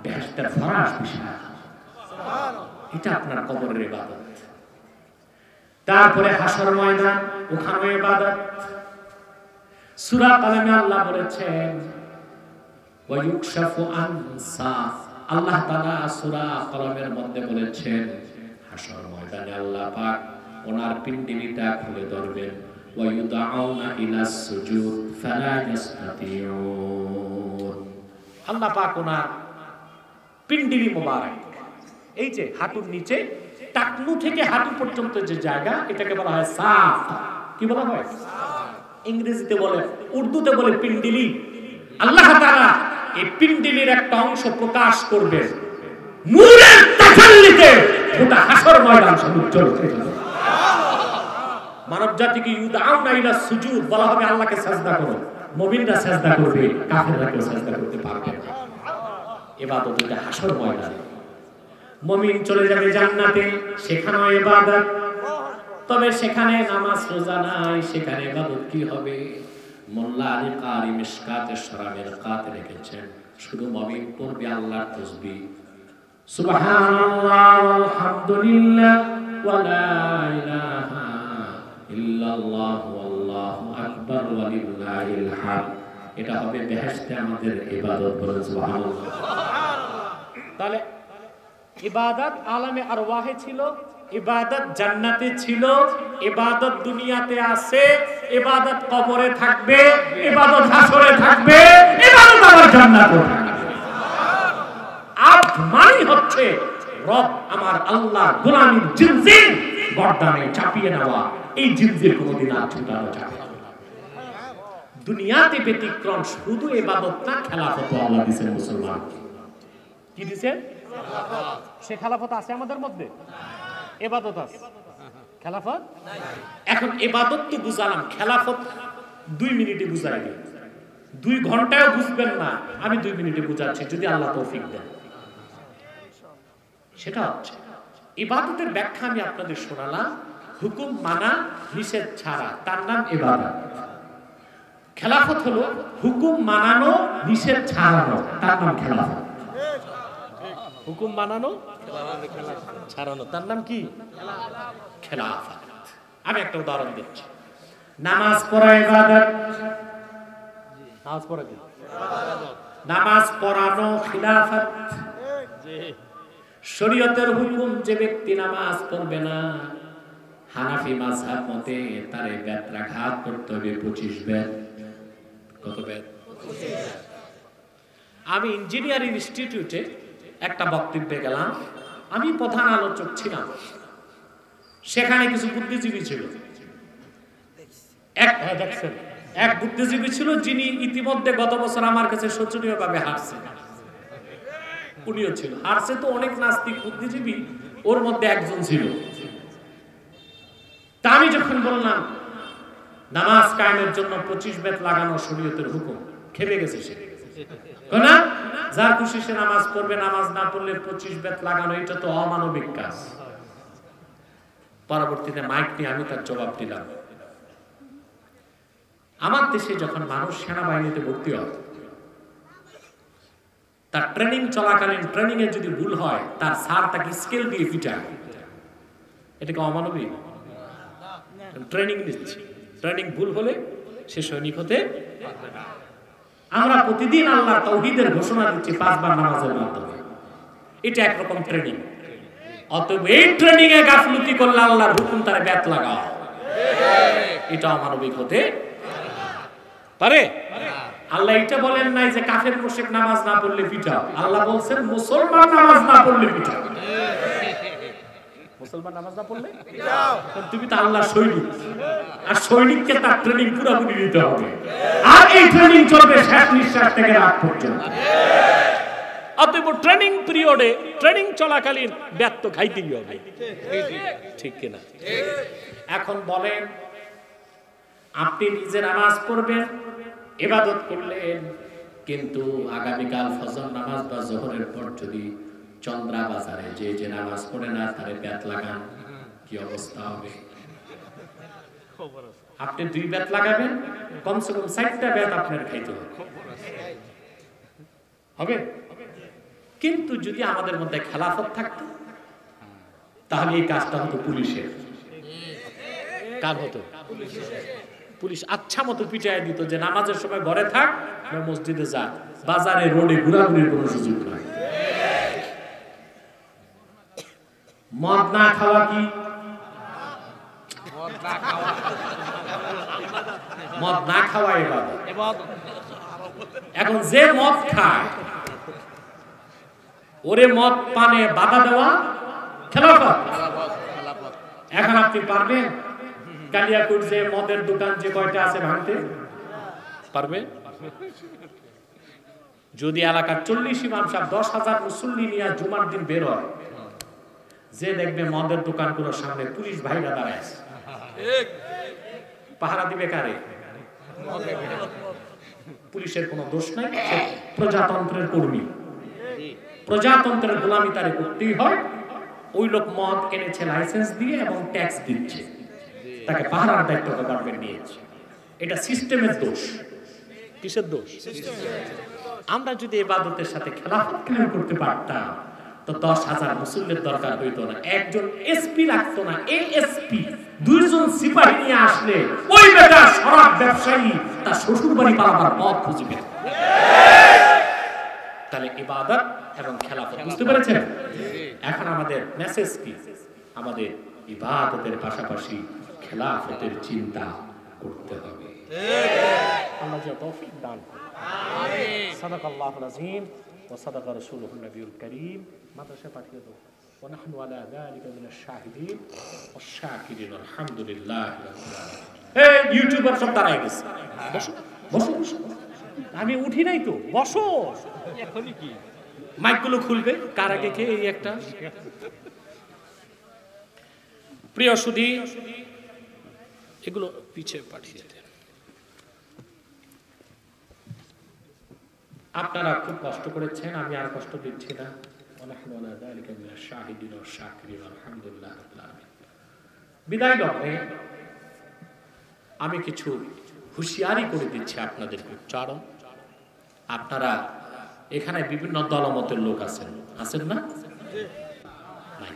বেহেশতের ফরাশ বিছায় দাও। সুবহানাল্লাহ। এটা আপনার কবরের ইবাদত। তারপরে হাসর ময়দান, ওখানে ইবাদত। সূরা কালামে আল্লাহ বলেছেন ওয়া ইউকশাফু আন সাফ, আল্লাহ তাআলা সূরা কলমের মধ্যে বলেছেন হাসর ময়দানে আল্লাহ পাক ওনার পিণ্ডলিটা খুলে ধরবেন, ওয়া ইউদাউনা ইলাস সুজুদ ফালা ইস্তাতিউন। আল্লাহ পাক ওনার পিণ্ডলি মোবারক, এই যে হাঁটুর নিচে টাকনু থেকে হাঁটু পর্যন্ত যে জায়গা, এটাকে বলা হয় সাফ। কি বলা হয়? ইংরেজিতে বলে, উর্দুতে বলে পিণ্ডলি। আল্লাহ তাআলা এই পিণ্ডলির একটা অংশ প্রকাশ করবে নূরের তাজাল্লিতে, গোটা হাসর ময়দান উজ্জ্বল হয়ে যাবে। মানব জাতিকে ইউদাউনা ইলা সুজুদ বলা হবে, আল্লাহকে সাজদা করো। মুমিনরা সাজদা করবে, কাফেররা কেউ সাজদা করতে পারবে না। ইবাদত এটা হাসর ময়দানে। মুমিন চলে যাবে জান্নাতে, সেখানেও ইবাদত। তবে সেখানে নামাজ রোজা নাই, সেখানে ইবাদত কি হবে? মোল্লা আলী কারি মিশকাতে শরাবের কাতে রেখেছেন, শুধু মুমিন পড়বে আল্লাহর তাসবিহ, সুবহানাল্লাহ আলহামদুলিল্লাহ ওয়া লা ইলাহা ইল্লাল্লাহ ওয়াল্লাহু আকবার ওয়া লিল্লাহিল হামদ। এটা হবে বেহেশতে আমাদের ইবাদত। বলেন সুবহানাল্লাহ। তাহলে ইবাদত আলামে আরওয়াহে ছিল, ইবাদত জান্নাতে ছিল, ইবাদত দুনিয়াতে আছে, ইবাদত কবরে থাকবে, ইবাদত হাসরে থাকবে, ইবাদত আমার জান্নাতে থাকবে। আব্দ মানে হচ্ছে রব আমার আল্লাহ গোলামীর জিনজির গর্দানে চাপিয়ে নেওয়া। এই জিনজির কোনোদিন আর ছুটানো যাবে না। দুনিয়াতে ব্যতিক্রম শুধু ইবাদত না, খেলাফত আল্লাহ দিয়েছেন মুসলমানকে। কি দিয়েছেন? সে খেলাফত আছে আমাদের মধ্যে, ইবাদত আছে, খেলাফত নাই। এখন ইবাদত তো বুঝালাম, খেলাফত 2 মিনিটে বুঝাই দিই। 2 ঘন্টায়ও বুঝবেন না, আমি 2 মিনিটে বুঝাচ্ছি যদি আল্লাহ তৌফিক দেন। সেটা হচ্ছে ইবাদতের ব্যাখ্যা আমি আপনাদের শোনালাম। হুকুম মানা, নিষেধ ছাড়া, তার নাম ইবাদত। খেলাফত হলো হুকুম মানানো, নিষেধ ছাড়ানো, তার নাম খেলাফত। হুকুম মানানো, ছাড়ানো, তার নাম কি? খেলাফত। আমি একটা উদাহরণ দিচ্ছি। নামাজ পড়া ইবাদত। নামাজ পড়া কি? নামাজ পড়ানো খিলাফত। শরীয়তের হুকুম, যে ব্যক্তি নামাজ পড়বে না, হানাফি মাযহাব মতে তারে বেত্রাঘাত করতে হবে 25 বেত। কত বেত? 25। আমি ইঞ্জিনিয়ারিং ইনস্টিটিউটে একটা বক্তব্যে গেলাম, আমি প্রধান আলোচক ছিলাম। সেখানে কিছু বুদ্ধিজীবী ছিল। এক বুদ্ধিজীবী ছিল যিনি ইতিমধ্যে গত বছর আমার কাছে শোচনীয়ভাবে হারছে। উনিও ছিল, হারছে তো অনেক নাস্তিক বুদ্ধিজীবী, ওর মধ্যে একজন ছিল। তা আমি যখন বললাম নামাজ কায়েমের জন্য 25 বেত লাগানো শরীয়তের হুকুম, খেপে গেছে সে। না, যার খুশি সে নামাজ পড়বে, নামাজ না পড়লে 25 বেত লাগানো, এটা তো অমানবিক কাজ। পরবর্তীতে মাইক নিয়ে আমি তার জবাব দিলাম, আমার দেশে যখন মানুষ সেনাবাহিনীতে ভর্তি হয়, তার ট্রেনিং চলাকালীন ট্রেনিং এ যদি ভুল হয়, তার স্যার তাকে স্কেল দিয়ে পিটায়। এটা কি অমানবিক? ট্রেনিং দিচ্ছে, ট্রেনিং ভুল হলে সে সৈনিক হতে পারবে না। আমরা প্রতিদিন আল্লাহর তাওহীদের ঘোষণা দিচ্ছি 5 বার নামাজের মাধ্যমে, এটা একরকম ট্রেনিং। অতএব এই ট্রেনিং এ গাফলতি করলে আল্লাহর হুকুম তারে ব্যাত লাগাও, এটা অমানবিক হতে পারে? আল্লাহ এটা বলেন নাই যে কাফের মুশরিক নামাজ না পড়লে পিটাও। আল্লাহ বলছেন মুসলমান নামাজ না পড়লে পিটাও। মুসলমান নামাজ না পড়লে পিটাও। তুমি তো আল্লাহর সৈনিক, আর সৈনিককে তার ট্রেনিং পুরোপুরি নিতে হবে, আর এই ট্রেনিং চলবে শেষ নিঃশ্বাস থেকে রাত পর্যন্ত। অতএব ট্রেনিং পিরিয়ডে, ট্রেনিং চলাকালীন ব্যর্থ খাইতেই হবে, ঠিক কিনা? এখন বলেন, আপনি নিজে নামাজ পড়বেন, ইবাদত করলেন, কিন্তু আগামীকাল ফজর নামাজ বা যোহরের পর যদি চন্দ্রা বাজারে যে নামাজ পড়ে না তারে ব্যাত লাগান, কি অবস্থা হবে? আপনি 2 ব্যাত লাগাবেন, কমসে কম 60টা ব্যাত আপনার খাইতে হবে। কিন্তু যদি আমাদের মধ্যে খেলাফত থাকতো, তাহলে এই কাজটা হতো পুলিশের। কার হতো? পুলিশ আচ্ছা মতো পিটায় দিত যে নামাজের সময় ঘরে থাক, মসজিদে যা, বাজারে রোডে ঘোরাঘুরির কোনো সুযোগ নাই। মদ না খাওয়া কি? মদ না খাওয়া ইবাদত। এখন যে মদ খায় ওরে মদ পানে বাধা দেওয়া খেলাফত। এখন আপনি পারবেন কালিয়াকুর যে মদের দোকান যে কয়টা আছে ভাঙতে? পারবে? যদি এলাকার 40 ইমাম সাহেব 10,000 মুসল্লি নিয়ে জুমার দিন বের হয়, যে দেখবে মদের দোকানগুলোর সামনে পুলিশ ভাইরা দাঁড়ায় আছে, পাহারা দিবে কারে? পুলিশের কোনো দোষ নাই, সে প্রজাতন্ত্রের কর্মী, প্রজাতন্ত্রের গোলামি তারে করতেই হয়। ওই লোক মদ এনেছে লাইসেন্স দিয়ে এবং ট্যাক্স দিচ্ছে, তাকে পাহারার দায়িত্ব গভর্নমেন্ট নিয়েছে। এটা সিস্টেমের দোষ। কিসের দোষ? আমরা যদি ইবাদতের সাথে খেলাফত কায়েম করতে পারতাম তো 10,000 মুসল্লির দরকার হইতো না, একজন এসপি লাগতো না। এএসপি 2 জন সিপাহী নিয়ে আসলে ওই বেটা শরাব ব্যবসায়ী তার শ্বশুর বাড়ি পারাবার পথ খুঁজে পেত। তাহলে ইবাদত এবং খেলাফত, বুঝতে পেরেছেন? এখন আমাদের মেসেজ কি? আমাদের ইবাদতের পাশাপাশি খেলাফতের চিন্তা করতে হবে। আল্লাহ যা তৌফিক দান করুন। আমিন। সাদাকাল্লাহুল আযীম ওয়া সাদাকা রাসূলুহুন নবিয়ুল কারীম। মাদ্রাসা পাঠিয়ে দাও। ওয়া নাহনু আলা যালিকা মিনাশ শাহিদিন ওয়াশ শাকিরিন আলহামদুলিল্লাহ রাব্বিল আলামিন। এই ইউটিউবার সব দাঁড়ায় গেছে। বসো বসো বসো। আমি উঠি নাই তো, বসো। এখনই কি মাইকগুলো খুলবে? কার আগে কে? এই একটা। প্রিয় সুধী, এগুলো পিছে পাঠিয়ে দেন। আপনারা খুব কষ্ট করেছেন, আমি আর কষ্ট দিচ্ছি না। বিদায় লগ্নে আমি কিছু হুঁশিয়ারি করে দিচ্ছি আপনাদের উচ্চারণ। আপনারা এখানে বিভিন্ন দলমতের লোক আছেন, আছেন না? নাই।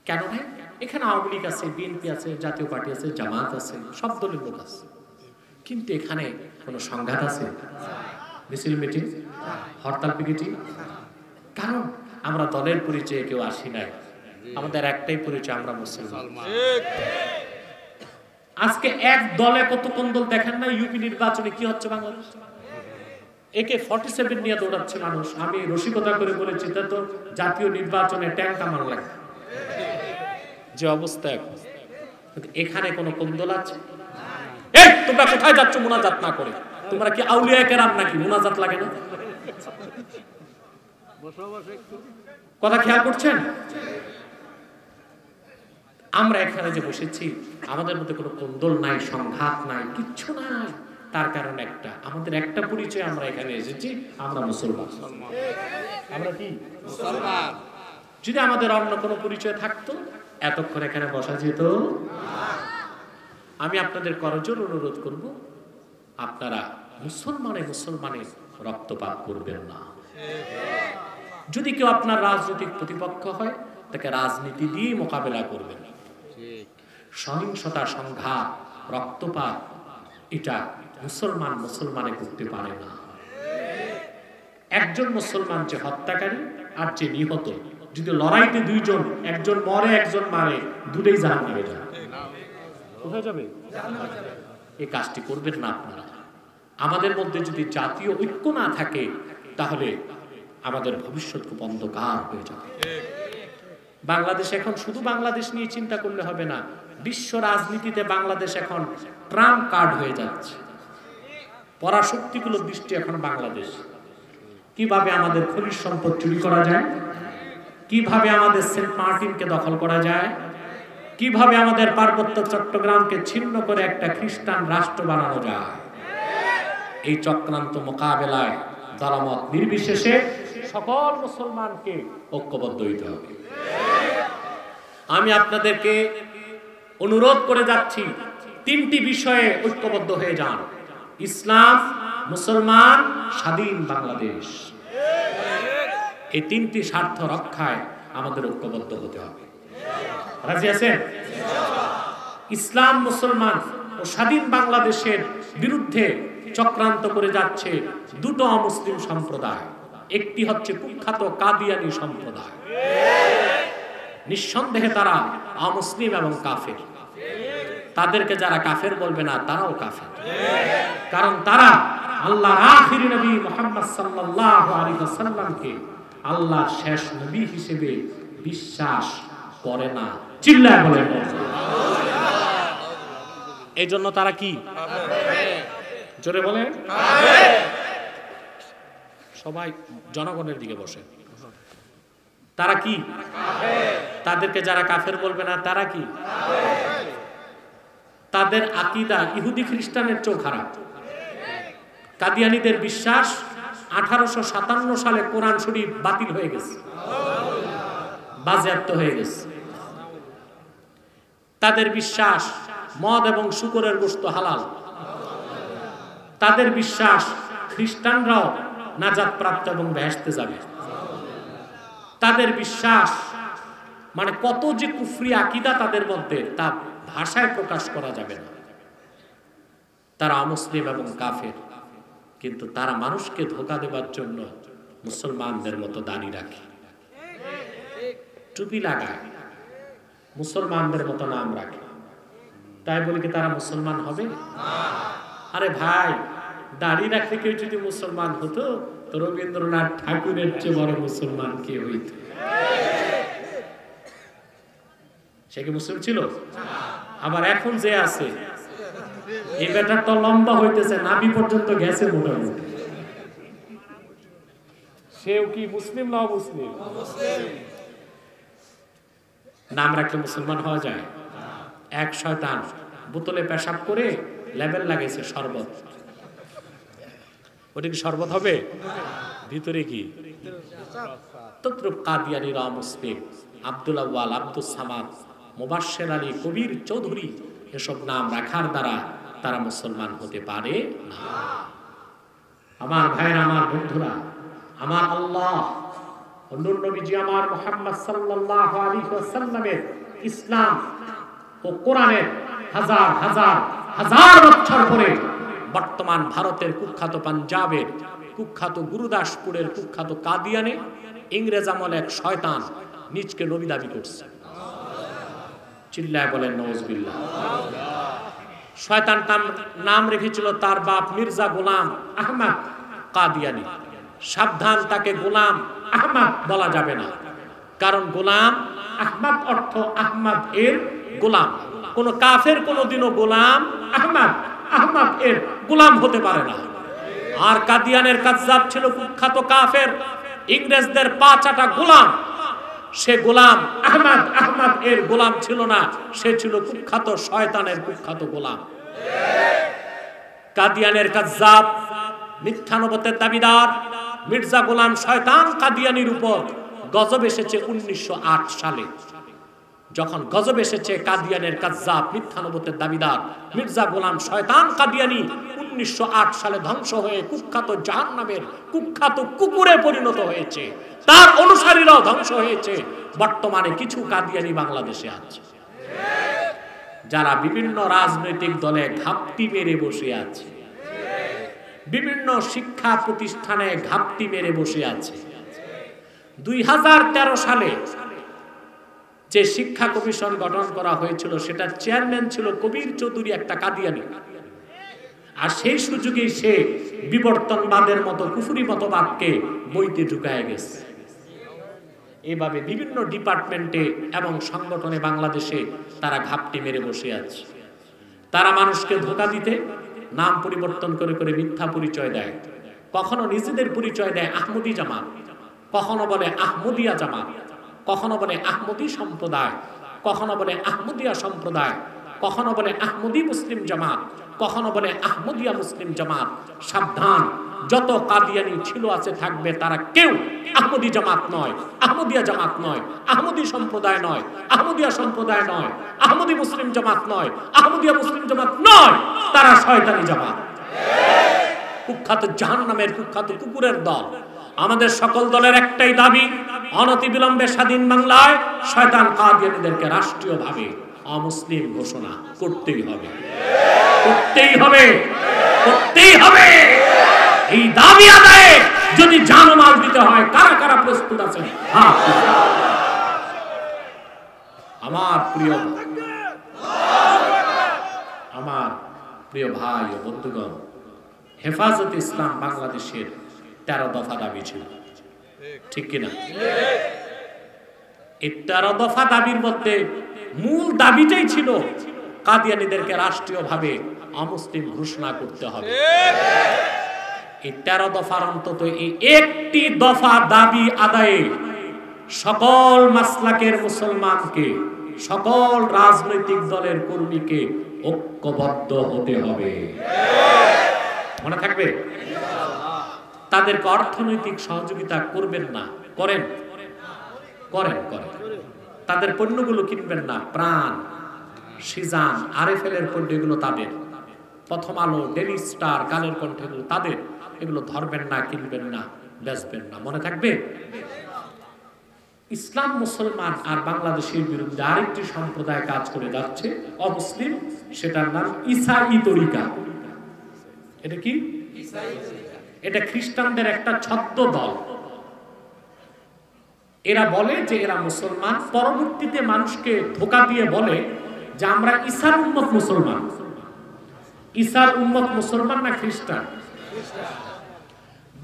কেন ভাই? এখানে আওয়ামী লীগ আছে, বিএনপি আছে, জাতীয় পার্টি আছে, জামাত আছে, সব দলের লোক আছে। কিন্তু এখানে কোনো সংঘাত আছে? মিছিল মিটিং, হরতাল পিকেটিং? কারণ আমরা দলের পরিচয়ে কেউ আসি নাই, আমাদের একটাই পরিচয়, আমরা মুসলমান। আজকে এক দলে কত কোন দল দেখেন না? ইউপি নির্বাচনে কি হচ্ছে বাংলাদেশ? AK-47 নিয়ে দৌড়াচ্ছে মানুষ। আমি রসিকতা করে বলেছি তা তো জাতীয় নির্বাচনে ট্যাঙ্ক আমার লাগে যে অবস্থা। এখানে কোন কোন্দল আছে? এই তোমরা কোথায় যাচ্ছ মুনাজাত না করে? তোমরা কি আউলিয়া কেরাম নাকি? মুনাজাত লাগে না? কথা খেয়াল করছেন? আমরা এখানে যে বসেছি আমাদের মধ্যে কোনো কোন্দল নাই, সংঘাত নাই, কিচ্ছু নাই। তার কারণ একটা, আমাদের একটা পরিচয়, আমরা এখানে এসেছি, আমরা মুসলমান। আমরা কি মুসলমান? যদি আমাদের অন্য কোনো পরিচয় থাকতো এতক্ষণ এখানে বসা যেত? আমি আপনাদের করজোর অনুরোধ করব, আপনারা মুসলমানে রক্তপাত করবেন না। যদি কেউ আপনার রাজনৈতিক প্রতিপক্ষ হয় তাকে রাজনীতি দিয়ে মোকাবেলা করবেন। সহিংসতা, সংঘাত, রক্তপাত এটা মুসলমানে করতে পারে না। একজন মুসলমান যে হত্যাকারী আর যে নিহত, যদি লড়াইতে দুইজন, একজন মরে একজন মারে, দুটোই জাহান্নামে যাবে। কোথায় যাবে? এই কাজটি করবেন না আপনারা। আমাদের মধ্যে যদি জাতীয় ঐক্য না থাকে তাহলে আমাদের ভবিষ্যৎ খুব অন্ধকার হয়ে যাবে। বাংলাদেশ এখন শুধু বাংলাদেশ নিয়ে চিন্তা করলে হবে না, বিশ্ব রাজনীতিতে বাংলাদেশ এখন ট্রাম্প কার্ড হয়ে যাচ্ছে। পরাশক্তিগুলোর দৃষ্টি এখন বাংলাদেশ। কিভাবে আমাদের খনিজ সম্পদ চুরি করা যায়, কিভাবে আমাদের সেন্ট মার্টিনকে দখল করা যায়, কিভাবে আমাদের পার্বত্য চট্টগ্রামকে ছিন্ন করে একটা খ্রিস্টান রাষ্ট্র বানানো যায়, এই চক্রান্ত মোকাবেলায় দলমত নির্বিশেষে সকল মুসলমানকে ঐক্যবদ্ধ হইতে হবে। আমি আপনাদেরকে অনুরোধ করে যাচ্ছি, তিনটি বিষয়ে ঐক্যবদ্ধ হয়ে যান: ইসলাম, মুসলমান, স্বাধীন বাংলাদেশ। এই তিনটি স্বার্থ রক্ষায় আমাদের ঐক্যবদ্ধ হতে হবে। রাজি আছেন? ইসলাম মুসলমান ও স্বাধীন বাংলাদেশের বিরুদ্ধে চক্রান্ত করে যাচ্ছে দুটো অমুসলিম সম্প্রদায়। একটি হচ্ছে কুখ্যাত কাদিয়ানি সম্প্রদায়। নিঃসন্দেহে তারা অমুসলিম এবং কাফের। তাদেরকে যারা কাফের বলবে না তারাও কাফের, কারণ তারা আল্লাহর আখিরি নবী মুহাম্মদ সাল্লাল্লাহু আলাইহি ওয়াসাল্লামকে আল্লাহর শেষ নবী হিসেবে বিশ্বাস করে না। চিল্লায় বলেন এই জন্য তারা কি? জোরে বলেন। সবাই জনগণের দিকে বসে। তারা কি? তাদেরকে যারা কাফের বলবে না তারা কি? তাদের আকীদা ইহুদি খ্রিস্টানের চেয়েও খারাপ। কাদিয়ানীদের বিশ্বাস 1857 সালে কোরআন শরীফ বাতিল হয়ে গেছে, বাজেয়াপ্ত হয়ে গেছে। তাদের বিশ্বাস মদ এবং শূকরের গোশত হালাল। তাদের বিশ্বাস খ্রিস্টানরাও নাজাত প্রাপ্ত এবং বেহেশতে যাবে। তাদের বিশ্বাস মানে কত যে কুফরি আকীদা তাদের মধ্যে তা ভাষায় প্রকাশ করা যাবে না। তারা অমুসলিম এবং কাফের, কিন্তু তারা মানুষকে ধোঁকা দেবার জন্য মুসলমানদের মতো দাড়ি রাখে, টুপি লাগায়, মুসলমানদের মতো নাম রাখে। তাই বলি কি তারা মুসলমান হবে? আরে ভাই, দাড়ি রাখলে কেউ যদি মুসলমান হতো তো রবীন্দ্রনাথ ঠাকুরের চেয়ে বড় মুসলমান কে হইত? সে কি মুসলিম ছিল? আবার এখন যে আছে এই বেটার তো লম্বা হইতেছে, নাভি পর্যন্ত গেছে মোটামুটি। সেও কি মুসলিম না অমুসলিম? নাম রাখলে মুসলমান হওয়া যায়? এক শয়তান বোতলে পেশাব করে লেবেল লাগাইছে শরবত। ওটা কি শরবত হবে? ভিতরে কি? তদ্রুপ কাদিয়ানীরা মুসলিম। আব্দুল আউয়াল, আব্দুস সামাদ, মুবাশশির আলী, কবির চৌধুরী এসব নাম রাখার দ্বারা তারা মুসলমান হতে পারে না। আমার ভাইরা, আমার বন্ধুরা, আমার আল্লাহ নূর নবীজি আমার মুহাম্মদ সাল্লাল্লাহু আলাইহি ওয়াসাল্লামের ইসলাম ও কোরআনের হাজার হাজার হাজার বছর পরে বর্তমান ভারতের কুখ্যাত পাঞ্জাবের কুখ্যাত গুরুদাসপুরের কুখ্যাত কাদিয়ানে ইংরেজ আমলে এক শয়তান নিজকে নবী দাবি করছে। চিল্লায় বলেন নাউজুবিল্লাহ। শয়তান নাম রেখেছিল তার বাপ মির্জা গোলাম আহমদ কাদিয়ানী। সাবধান, তাকে গোলাম আহমদ বলা যাবে না, কারণ গোলাম আহমদ অর্থ আহমদ এর গোলাম। কোন কাফের কোনদিনও গোলাম আহমদ এর গোলাম হতে পারে না। আর কাদিয়ানের কাযযাব ছিল কুখ্যাত কাফের, ইংরেজদের পাঁচাটা গোলাম। সে গোলাম আহমদ এর গোলাম ছিল না, সে ছিল কুখ্যাত শয়তানের কুখ্যাত গোলাম। কাদিয়ানের কাযযাব, মিথ্যা নবুয়তের দাবিদার মির্জা গোলাম শয়তান কাদিয়ানির উপর গজব এসেছে 1908 সালে। যখন গজব এসেছে কাদিয়ানের কাযযাব মিথ্যা নবুয়তের দাবিদার মির্জা গোলাম শয়তান কাদিয়ানি 1908 সালে ধ্বংস হয়ে কুখ্যাত জাহান্নামের কুখ্যাত কুকুরে পরিণত হয়েছে, তার অনুসারীরাও ধ্বংস হয়েছে। বর্তমানে কিছু কাদিয়ানি বাংলাদেশে আছে, যারা বিভিন্ন রাজনৈতিক দলে ঘাপটি মেরে বসে আছে, বিভিন্ন শিক্ষা প্রতিষ্ঠানে ঘাপটি মেরে বসে আছে। 2013 সালে যে শিক্ষা কমিশন গঠন করা হয়েছিল সেটা চেয়ারম্যান ছিল কবির চৌধুরী, একটা কাদিয়ানি। আর সেই সুযোগে সে বিবর্তনবাদের মতো কুফরি মতবাদকে বইতে ঢুকায় গেছে। এভাবে বিভিন্ন ডিপার্টমেন্টে এবং সংগঠনে বাংলাদেশে তারা ঘাপটি মেরে বসে আছে। তারা মানুষকে ধোঁকা দিতে নাম পরিবর্তন করে করে মিথ্যা পরিচয় দেয়। কখনো নিজেদের পরিচয় দেয় আহমদি জামাত, কখনো বলে আহমদিয়া জামাত, কখনো বলে আহমদি সম্প্রদায়, কখনো বলে আহমদিয়া সম্প্রদায়, কখনো বলে আহমদি মুসলিম জামাত, কখনো বলে আহমদিয়া মুসলিম জামাত। সাবধান, যত কাদিয়ানি ছিল আছে থাকবে, তারা কেউ আহমদি জামাত নয়, আহমদিয়া জামাত নয়, আহমদি সম্প্রদায় নয়, আহমদিয়া সম্প্রদায় নয়, আহমদি মুসলিম জামাত নয়, আহমদিয়া মুসলিম জামাত নয়, তারা শয়তানি জামাত, কুখ্যাত জাহান্নামের কুখ্যাত কুকুরের দল। আমাদের সকল দলের একটাই দাবি, অনতিবিলম্বে স্বাধীন বাংলায় শয়তান কাদিয়ানীদেরকে রাষ্ট্রীয়ভাবে অমুসলিম ঘোষণা করতেই হবে, করতেই হবে, করতেই হবে। এই দাবি আদায়ে যদি জানমাল দিতে হয়, কারা কারা প্রস্তুত আছেন? আমার প্রিয় ভাই ও বন্ধুগণ, হেফাজতে ইসলাম বাংলাদেশের 13 দফা দাবি ছিল, ঠিক কিনা? এই 13 দফা দাবির মধ্যে মূল দাবিটাই ছিল কাদিয়ানীদেরকে রাষ্ট্রীয়ভাবে অমুসলিম ঘোষণা করতে হবে। এই 13 দফার অন্তত এই একটি দফা দাবি আদায়ে সকল মাসলাকের মুসলমানকে, সকল রাজনৈতিক দলের কর্মীকে ঐক্যবদ্ধ হতে হবে। মনে থাকবে? তাদেরকে অর্থনৈতিক সহযোগিতা করবেন না, করেন করেন করেন। তাদের পণ্যগুলো কিনবেন না, প্রাণ, সিজান, আরএফএল এর পণ্যগুলো তাদের, প্রথম আলো, ডেইলি স্টার, গানের কণ্ঠেগুলো তাদের, এগুলো ধরবেন না, কিনবেন না, বেচবেন না। মনে থাকবে? ইসলাম, মুসলমান আর বাংলাদেশের বিরুদ্ধে আরেকটি সম্প্রদায় কাজ করে যাচ্ছে, অমুসলিম, সেটার নাম ইসাই তরিকা। এটা কি? এটা খ্রিস্টানদের একটা ছদ্ম দল। এরা বলে যে এরা মুসলমান, পরবর্তীতে মানুষকে ধোঁকা দিয়ে বলে যে আমরা ঈসার উম্মত মুসলমান। ঈসার উম্মত মুসলমান না খ্রিস্টান?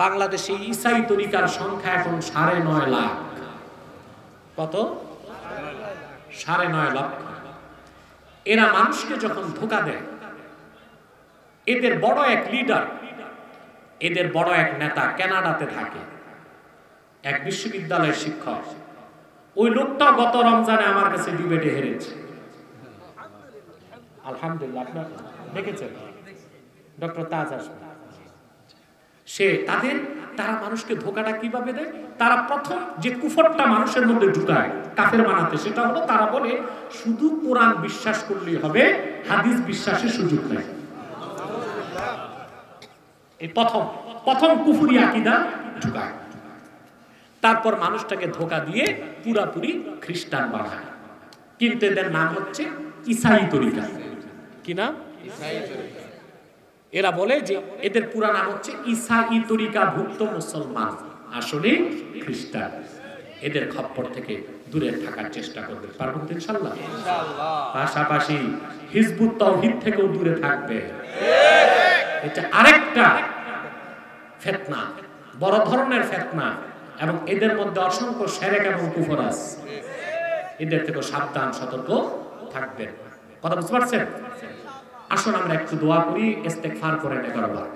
বাংলাদেশে ইসাই তরিকার সংখ্যা এখন 9.5 লাখ। কত? 9.5 লক্ষ। এরা মানুষকে যখন ধোঁকা দেয়, এদের বড় এক লিডার, এদের বড় এক নেতা কানাডাতে থাকে, এক বিশ্ববিদ্যালয়ের শিক্ষক। ওই লোকটা গত রমজানে আমার কাছে ডিবেটে হেরেছে। আলহামদুলিল্লাহ, আপনারা দেখেছেন ডক্টর তাজ আসবে। সে তারা মানুষকে ধোঁকাটা কিভাবে দেয়? তারা প্রথম যে কুফরটা মানুষের মধ্যে ঢুকায় কাফের বানাতে, সেটা হলো তারা বলে শুধু কোরআন বিশ্বাস করলেই হবে, হাদিস বিশ্বাসের সুযোগ নেই। এই প্রথম কুফরি আকীদা ঢুকায়। তারপর মানুষটাকে ধোঁকা দিয়ে পুরাপুরি খ্রিস্টান বানায়। কিন্তু এদের নাম হচ্ছে ইসাই তরিকা। কি নাম? ইসাই তরিকা। এরা বলে যে এদের পুরা নাম হচ্ছে ইসাই তরিকা ভুক্ত মুসলমান, আসলে খ্রিস্টান। এদের খপ্পর থেকে দূরে থাকার চেষ্টা করবে, পারবেন তো ইনশাআল্লাহ? পাশাপাশি হিজবুত তাওহীদ থেকেও দূরে থাকবে। এটা আরেকটা ফিতনা, বড় ধরনের ফিতনা, এবং এদের মধ্যে অসংখ্য শিরক এবং কুফর আছে। এদের থেকে সাবধান, সতর্ক থাকবেন। কথা বুঝতে পারছেন? আসুন আমরা একটু দোয়া করি, ইস্তেগফার করেন 11 বার।